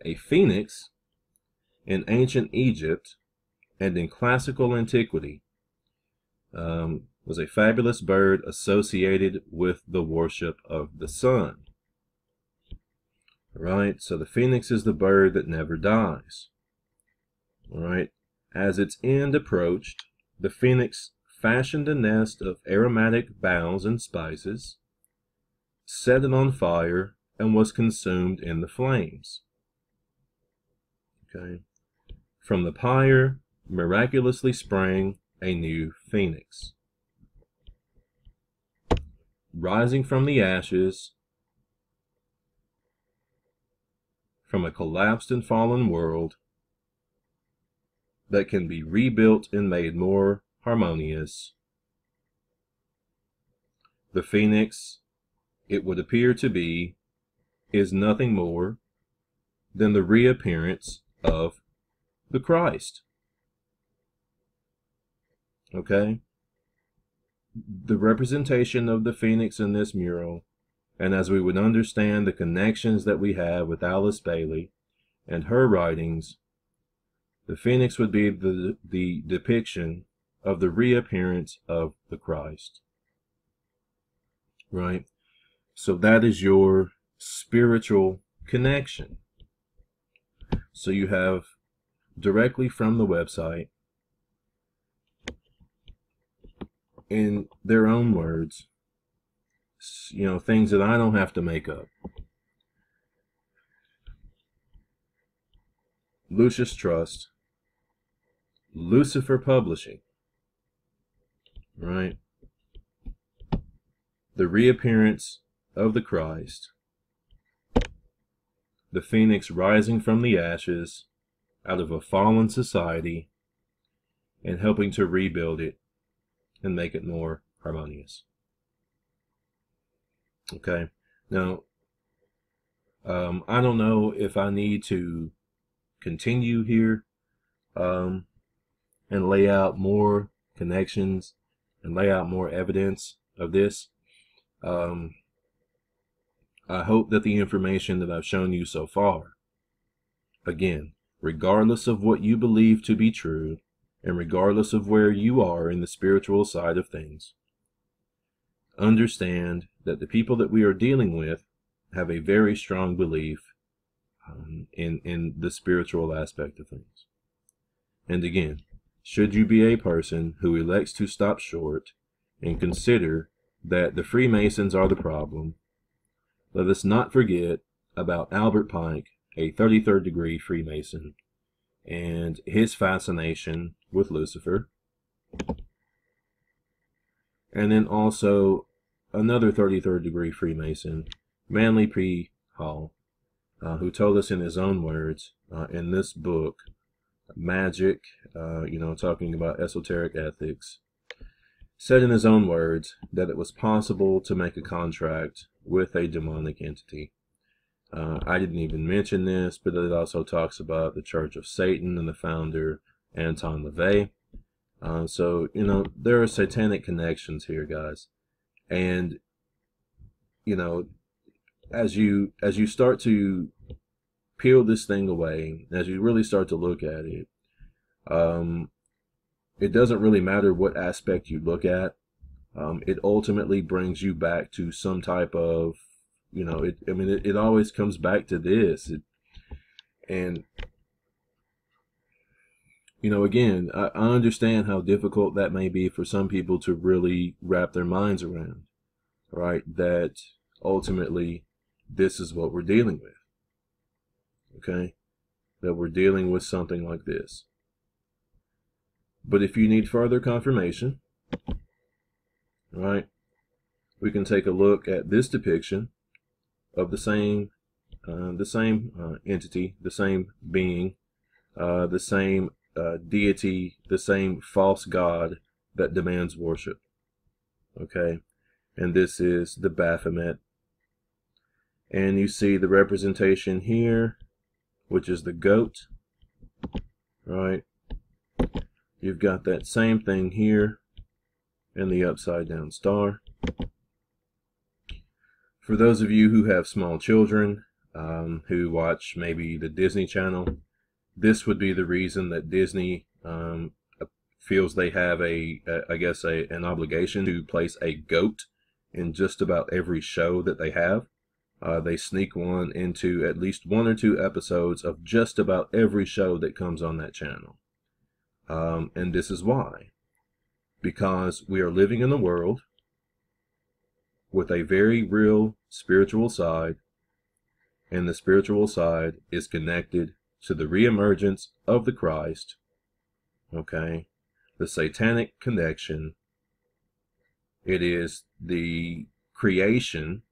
a phoenix in ancient Egypt and in classical antiquity was a fabulous bird associated with the worship of the sun. All right, so the phoenix is the bird that never dies. All right, as its end approached, the phoenix fashioned a nest of aromatic boughs and spices, set it on fire, and was consumed in the flames. Okay, from the pyre miraculously sprang a new phoenix, rising from the ashes, from a collapsed and fallen world that can be rebuilt and made more harmonious. The phoenix, it would appear to be, is nothing more than the reappearance of the Christ. Okay? The representation of the phoenix in this mural, and as we would understand the connections that we have with Alice Bailey and her writings, the phoenix would be the depiction of the reappearance of the Christ. Right? So that is your spiritual connection. So you have directly from the website, in their own words, things that I don't have to make up. Lucius Trust, Lucifer Publishing, right? The reappearance of the Christ, the phoenix rising from the ashes out of a fallen society and helping to rebuild it and make it more harmonious. Okay, now, I don't know if I need to continue here and lay out more connections and lay out more evidence of this. I hope that the information that I've shown you so far, again, regardless of what you believe to be true, and regardless of where you are in the spiritual side of things, understand that the people that we are dealing with have a very strong belief in the spiritual aspect of things. And again, should you be a person who elects to stop short and consider that the Freemasons are the problem, let us not forget about Albert Pike, a 33rd degree Freemason, and his fascination with Lucifer. And then also another 33rd degree Freemason, Manly P. Hall, who told us in his own words in this book, Magic, talking about esoteric ethics, said in his own words that it was possible to make a contract with a demonic entity. I didn't even mention this, but it also talks about the Church of Satan and the founder, Anton LaVey. So, there are satanic connections here, guys. And, as you start to peel this thing away, as you really start to look at it, it doesn't really matter what aspect you look at. It ultimately brings you back to some type of, it always comes back to this. Again, I understand how difficult that may be for some people to really wrap their minds around, right? That ultimately this is what we're dealing with, okay? That we're dealing with something like this. But if you need further confirmation, right, we can take a look at this depiction of the same entity, the same being, the same deity, the same false god that demands worship. Okay, and this is the Baphomet. And you see the representation here, which is the goat, right? You've got that same thing here and the upside down star. For those of you who have small children who watch maybe the Disney Channel, this would be the reason that Disney feels they have an obligation to place a goat in just about every show that they have. They sneak one into at least 1 or 2 episodes of just about every show that comes on that channel. And this is why. Because we are living in a world with a very real spiritual side, and the spiritual side is connected to the reemergence of the Christ, okay? The satanic connection. It is the creation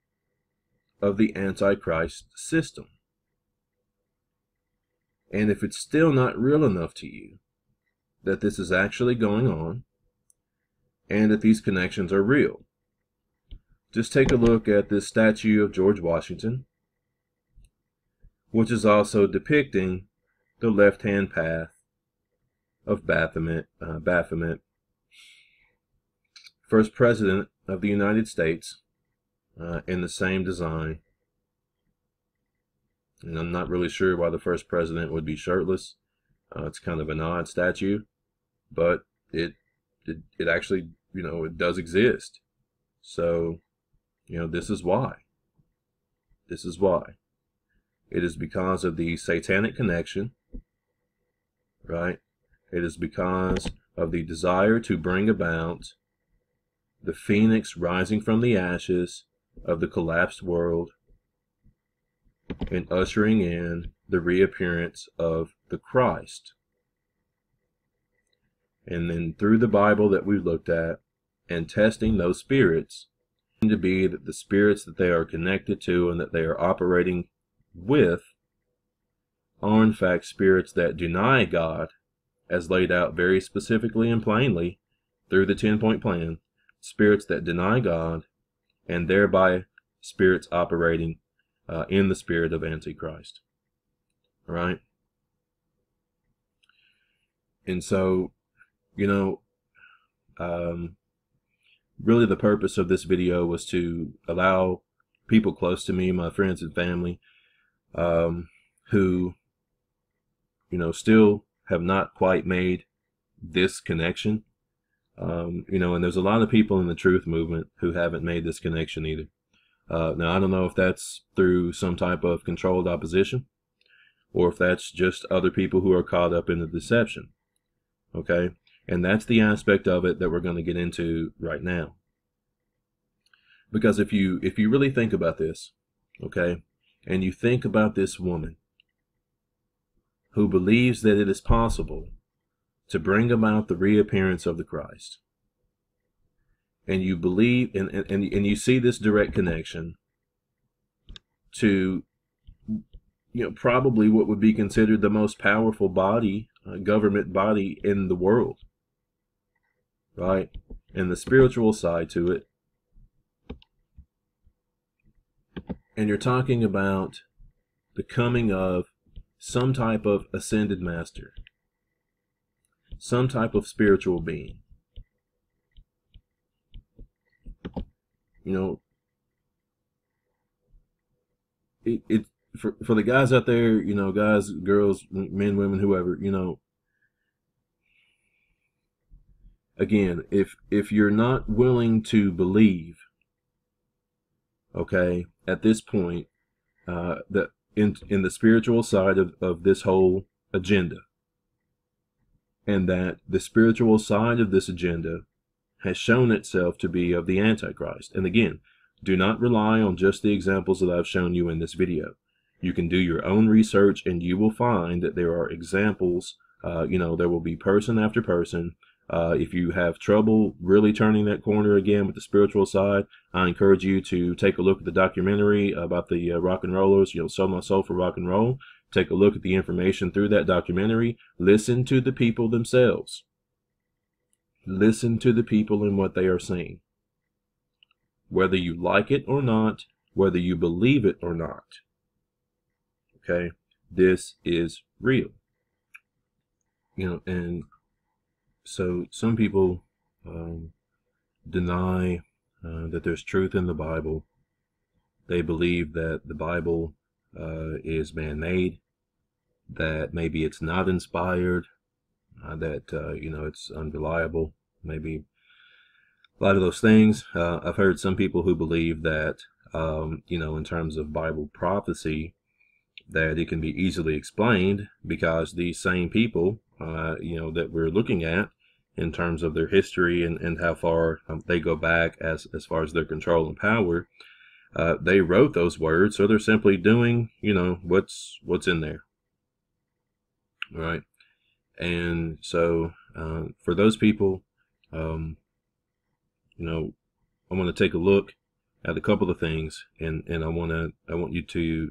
of the Antichrist system. And if it's still not real enough to you that this is actually going on and that these connections are real, just take a look at this statue of George Washington, which is also depicting the left-hand path of Baphomet, first president of the United States, in the same design. And I'm not really sure why the first president would be shirtless. It's kind of an odd statue, but it actually, it does exist. So, this is why. This is why. It is because of the satanic connection, right? It is because of the desire to bring about the phoenix rising from the ashes of the collapsed world and ushering in the reappearance of the Christ. And then through the Bible that we've looked at and testing those spirits, to be that the spirits that they are connected to and that they are operating with are in fact spirits that deny God, as laid out very specifically and plainly through the 10-point plan, spirits that deny God, and thereby spirits operating in the spirit of Antichrist. All right? And so, you know, really the purpose of this video was to allow people close to me, my friends and family, who, you know, still have not quite made this connection. You know, and there's a lot of people in the truth movement who haven't made this connection either. Now, I don't know if that's through some type of controlled opposition, or if that's just other people who are caught up in the deception. Okay? And that's the aspect of it that we're going to get into right now. Because if you really think about this, okay, and you think about this woman who believes that it is possible to bring about the reappearance of the Christ, and you believe and you see this direct connection to, you know, probably what would be considered the most powerful body, government body in the world, right? And the spiritual side to it. And you're talking about the coming of some type of ascended master, some type of spiritual being. You know, for the guys out there, you know, guys, girls, men, women, whoever, you know, again, if you're not willing to believe, okay, at this point, that in the spiritual side of this whole agenda, and that the spiritual side of this agenda has shown itself to be of the Antichrist. And again, do not rely on just the examples that I've shown you in this video. You can do your own research, and you will find that there are examples. You know, there will be person after person. If you have trouble really turning that corner again with the spiritual side, I encourage you to take a look at the documentary about the rock and rollers, you know, Sold My Soul for Rock and Roll. Take a look at the information through that documentary. Listen to the people themselves. Listen to the people and what they are saying. Whether you like it or not, whether you believe it or not. Okay? This is real. You know, and so some people deny that there's truth in the Bible. They believe that the Bible is man-made, that maybe it's not inspired, that you know, it's unreliable, maybe a lot of those things. I've heard some people who believe that you know, in terms of Bible prophecy, that it can be easily explained because these same people, you know, that we're looking at in terms of their history and how far they go back as far as their control and power, they wrote those words, so they're simply doing, you know, what's in there. All right. And so for those people, you know, I want to take a look at a couple of things, and I want you to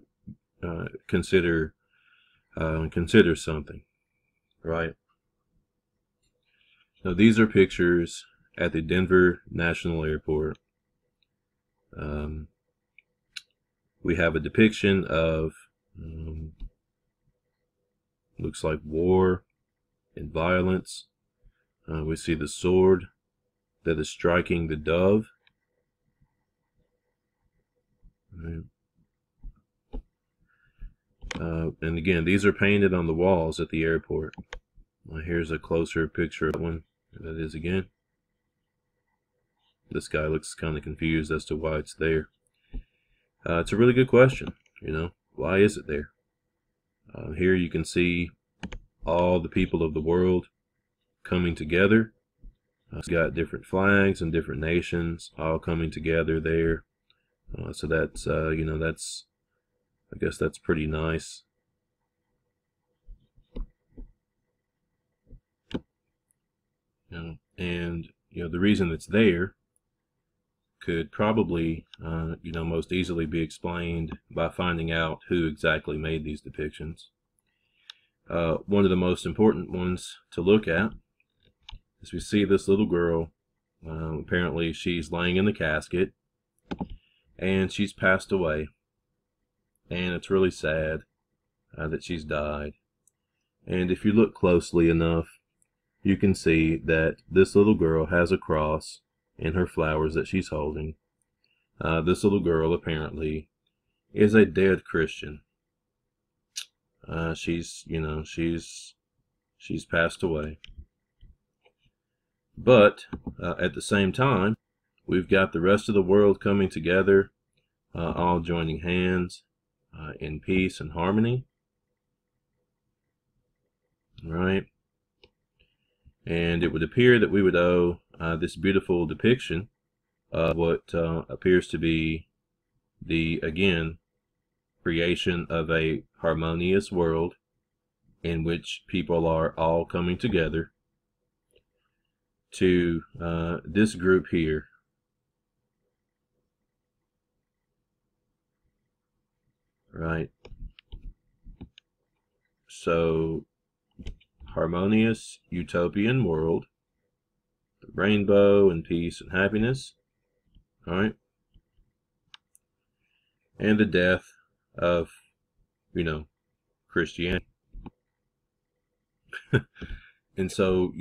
consider something, right? Now, these are pictures at the Denver National Airport. We have a depiction of looks like war and violence. We see the sword that is striking the dove. Right. And again, these are painted on the walls at the airport. Here's a closer picture of one. That is again. This guy looks kind of confused as to why it's there. It's a really good question. You know, why is it there? Here you can see all the people of the world coming together. It's got different flags and different nations all coming together there. So that's, you know, that's, I guess that's pretty nice. And the reason it's there could probably most easily be explained by finding out who exactly made these depictions. One of the most important ones to look at is we see this little girl. Apparently she's laying in the casket and she's passed away, and it's really sad that she's died. And if you look closely enough, you can see that this little girl has a cross in her flowers that she's holding. This little girl apparently is a dead Christian. She's passed away. But at the same time, we've got the rest of the world coming together, all joining hands in peace and harmony. Right? And it would appear that we would owe this beautiful depiction of what appears to be the, again, creation of a harmonious world in which people are all coming together, to this group here. Right? So, harmonious utopian world, the rainbow and peace and happiness, all right, and the death of Christianity. And so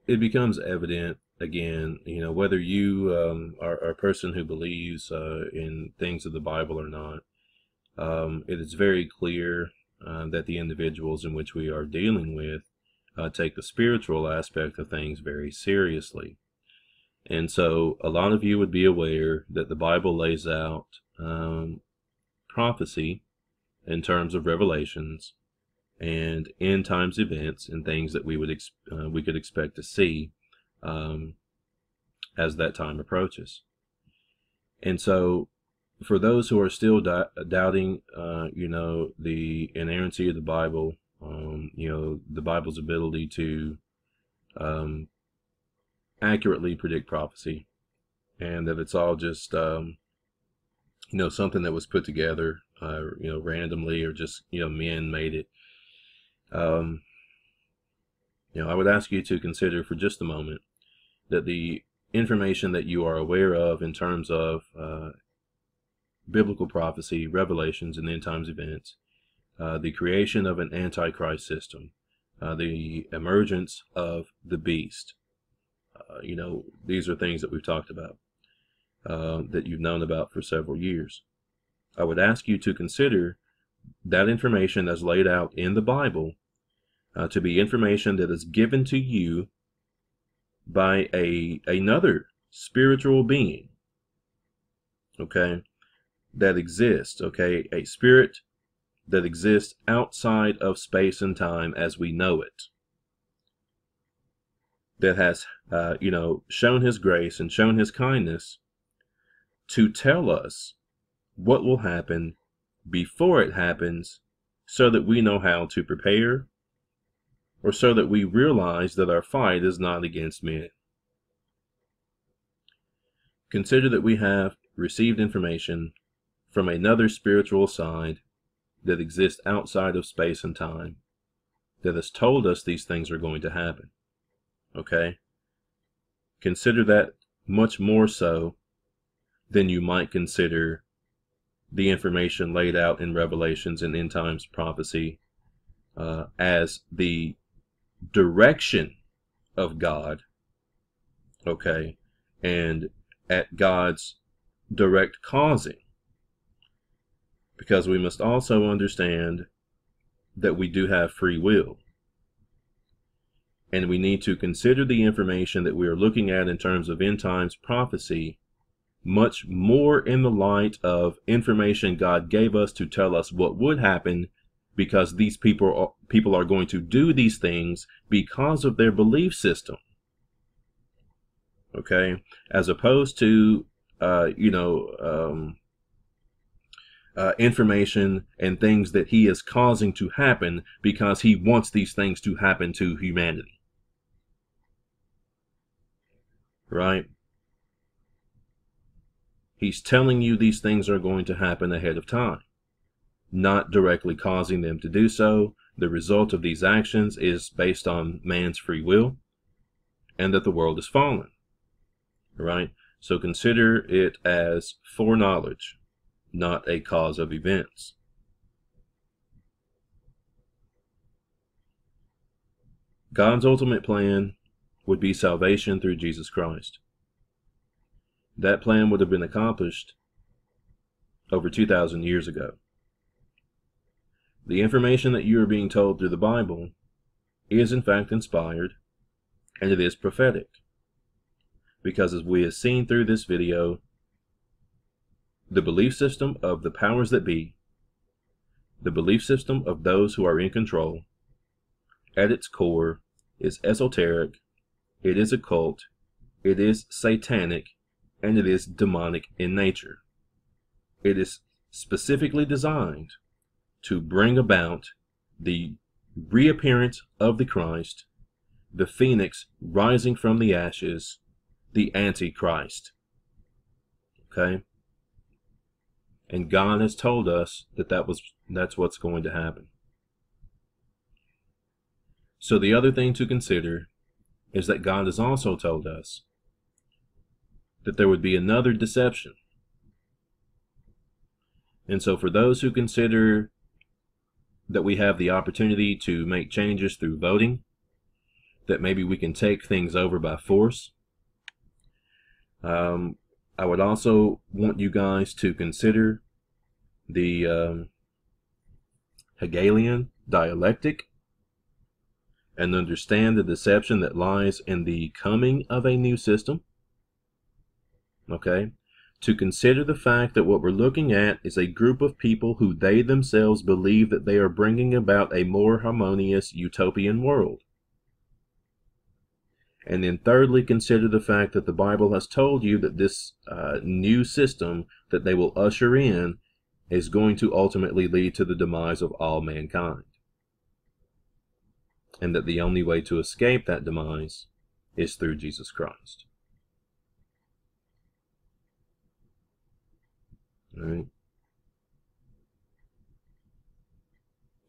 it becomes evident again, whether you are a person who believes in things of the Bible or not, it is very clear that the individuals in which we are dealing with take the spiritual aspect of things very seriously. And so a lot of you would be aware that the Bible lays out prophecy in terms of revelations and end times events and things that we could expect to see as that time approaches. And so for those who are still doubting the inerrancy of the Bible, the Bible's ability to accurately predict prophecy, and that it's all just something that was put together randomly, or just men made it, I would ask you to consider for just a moment that the information that you are aware of in terms of biblical prophecy, revelations, and end times events, the creation of an Antichrist system, the emergence of the beast, these are things that we've talked about, that you've known about for several years. I would ask you to consider that information as laid out in the Bible to be information that is given to you by another spiritual being, okay, that exists, okay, a spirit that exists outside of space and time as we know it, that has shown his grace and shown his kindness to tell us what will happen before it happens, so that we know how to prepare, or so that we realize that our fight is not against men. Consider that we have received information from another spiritual side that exists outside of space and time, that has told us these things are going to happen. Okay? Consider that much more so than you might consider the information laid out in Revelations and end times prophecy as the direction of God, okay, and at God's direct causing. Because we must also understand that we do have free will. And we need to consider the information that we are looking at in terms of end times prophecy much more in the light of information God gave us to tell us what would happen, because these people are going to do these things because of their belief system. Okay? As opposed to, information and things that he is causing to happen because he wants these things to happen to humanity. right? He's telling you these things are going to happen ahead of time, not directly causing them to do so. The result of these actions is based on man's free will, and that the world is fallen, right? So consider it as foreknowledge, not a cause of events. God's ultimate plan would be salvation through Jesus Christ. That plan would have been accomplished over 2,000 years ago. The information that you are being told through the Bible is in fact inspired, and it is prophetic. Because as we have seen through this video, the belief system of the powers that be, the belief system of those who are in control, at its core is esoteric, it is occult, it is satanic, and it is demonic in nature. It is specifically designed to bring about the reappearance of the Christ, the phoenix rising from the ashes, the Antichrist. Okay? And God has told us that that's what's going to happen. So the other thing to consider is that God has also told us that there would be another deception. And so for those who consider that we have the opportunity to make changes through voting, that maybe we can take things over by force, I would also want you guys to consider the Hegelian dialectic and understand the deception that lies in the coming of a new system. Okay? To consider the fact that what we're looking at is a group of people who they themselves believe that they are bringing about a more harmonious utopian world. And then thirdly, consider the fact that the Bible has told you that this new system that they will usher in is going to ultimately lead to the demise of all mankind. And that the only way to escape that demise is through Jesus Christ. All right?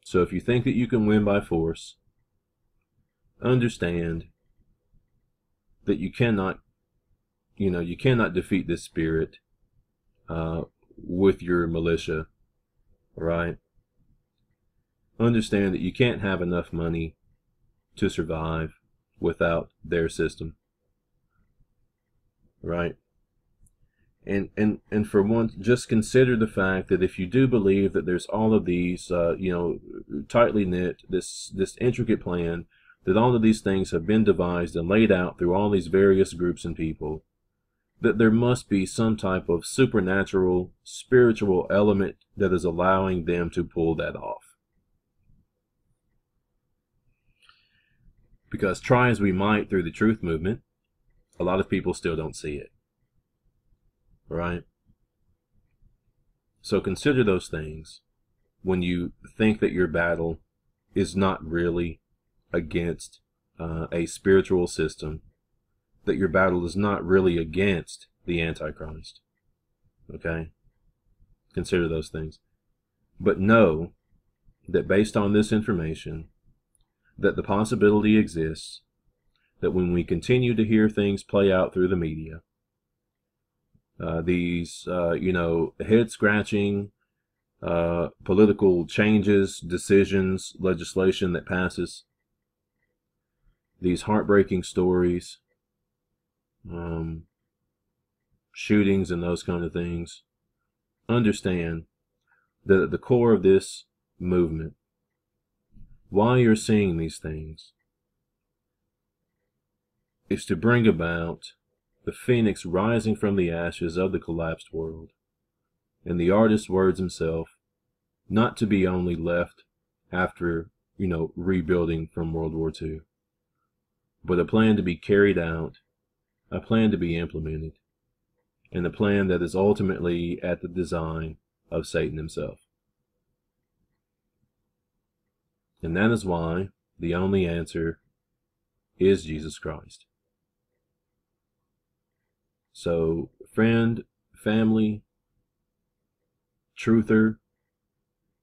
So if you think that you can win by force, understand that you cannot defeat this spirit with your militia, right? Understand that you can't have enough money to survive without their system, right? And for one, just consider the fact that if you do believe that there's all of these, tightly knit, this intricate plan, that all of these things have been devised and laid out through all these various groups and people, that there must be some type of supernatural, spiritual element that is allowing them to pull that off. Because try as we might through the truth movement, a lot of people still don't see it. Right? So consider those things when you think that your battle is not really against a spiritual system, that your battle is not really against the Antichrist. Okay? Consider those things. But know that based on this information, that the possibility exists that when we continue to hear things play out through the media, these, head-scratching political changes, decisions, legislation that passes, these heartbreaking stories, shootings and those kind of things, understand that at the core of this movement, while you're seeing these things, is to bring about the phoenix rising from the ashes of the collapsed world, and the artist's words himself, not to be only left after, rebuilding from World War II, but a plan to be carried out, a plan to be implemented, and a plan that is ultimately at the design of Satan himself. And that is why the only answer is Jesus Christ. So, friend, family, truther,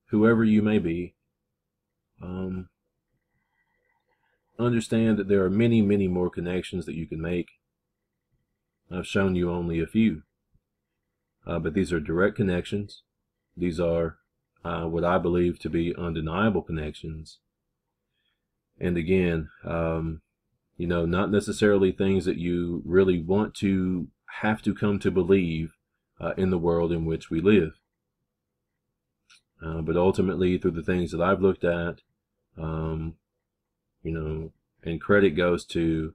whoever you may be, understand that there are many, many more connections that you can make. I've shown you only a few, but these are direct connections. These are what I believe to be undeniable connections. And again, you know, not necessarily things that you really want to have to come to believe in the world in which we live. But ultimately, through the things that I've looked at, you know, and credit goes to,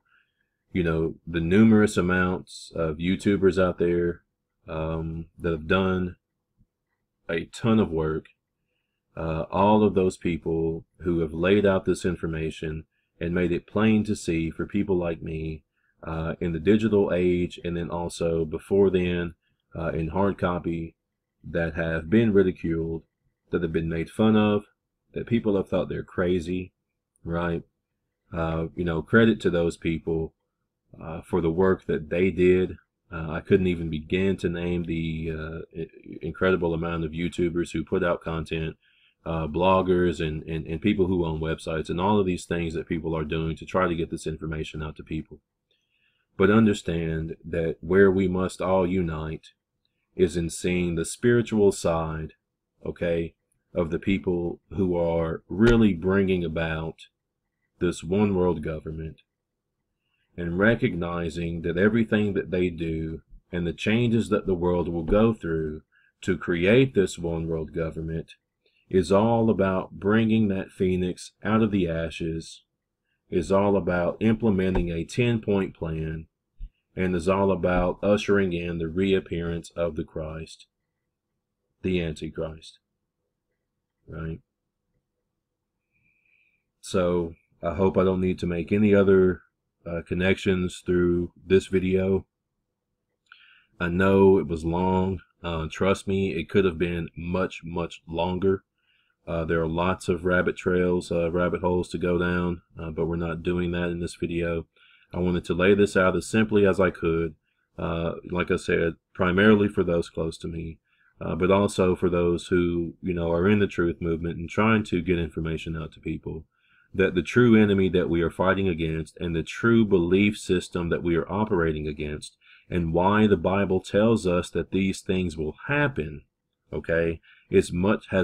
you know, the numerous amounts of YouTubers out there that have done a ton of work. All of those people who have laid out this information and made it plain to see for people like me in the digital age, and then also before then in hard copy, that have been ridiculed, that have been made fun of, that people have thought they're crazy, right? You know, credit to those people for the work that they did. I couldn't even begin to name the incredible amount of YouTubers who put out content, bloggers and people who own websites, and all of these things that people are doing to try to get this information out to people. But understand that where we must all unite is in seeing the spiritual side, okay, of the people who are really bringing about this one world government, and recognizing that everything that they do and the changes that the world will go through to create this one world government is all about bringing that phoenix out of the ashes, is all about implementing a 10-point plan, and is all about ushering in the reappearance of the Christ, the Antichrist, right? So I hope I don't need to make any other connections through this video. I know it was long. Trust me, it could have been much, much longer. There are lots of rabbit trails, rabbit holes to go down, but we're not doing that in this video. I wanted to lay this out as simply as I could, like I said, primarily for those close to me, but also for those who, you know, are in the truth movement and trying to get information out to people, that the true enemy that we are fighting against and the true belief system that we are operating against, and why the Bible tells us that these things will happen, okay, has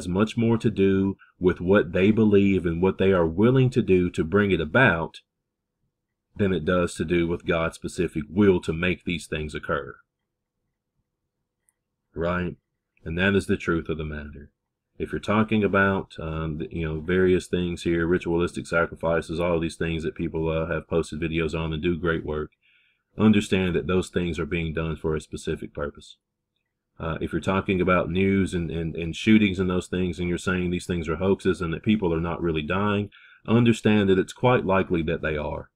much more to do with what they believe and what they are willing to do to bring it about than it does to do with God's specific will to make these things occur. Right? And that is the truth of the matter. If you're talking about, you know, various things here, ritualistic sacrifices, all of these things that people have posted videos on and do great work, understand that those things are being done for a specific purpose. If you're talking about news and shootings and those things, and you're saying these things are hoaxes and that people are not really dying, understand that it's quite likely that they are.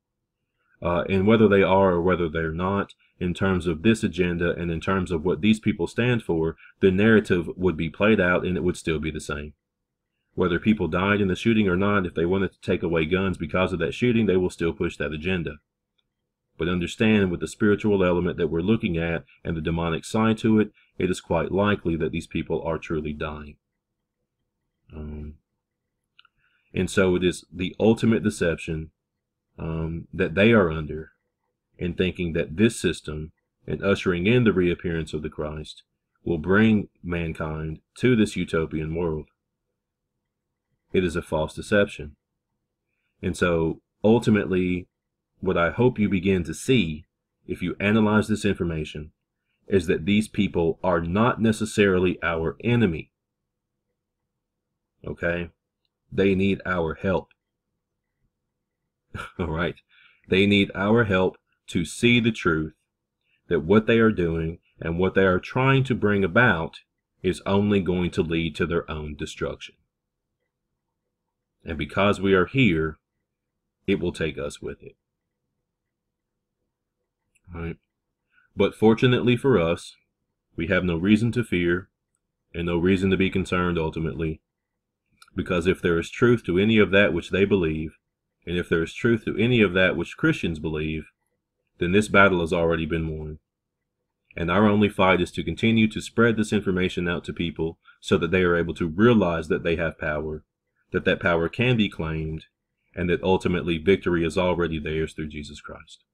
And whether they are or whether they're not, in terms of this agenda and in terms of what these people stand for, the narrative would be played out and it would still be the same. Whether people died in the shooting or not, if they wanted to take away guns because of that shooting, they will still push that agenda. But understand, with the spiritual element that we're looking at and the demonic side to it, it is quite likely that these people are truly dying. And so it is the ultimate deception that they are under, in thinking that this system and ushering in the reappearance of the Christ will bring mankind to this utopian world. It is a false deception. And so ultimately, what I hope you begin to see, if you analyze this information, is that these people are not necessarily our enemy. Okay? They need our help. All right? They need our help to see the truth, that what they are doing and what they are trying to bring about is only going to lead to their own destruction. And because we are here, it will take us with it. All right? But fortunately for us, we have no reason to fear and no reason to be concerned ultimately, because if there is truth to any of that which they believe, and if there is truth to any of that which Christians believe, then this battle has already been won. And our only fight is to continue to spread this information out to people so that they are able to realize that they have power, that that power can be claimed, and that ultimately victory is already theirs through Jesus Christ.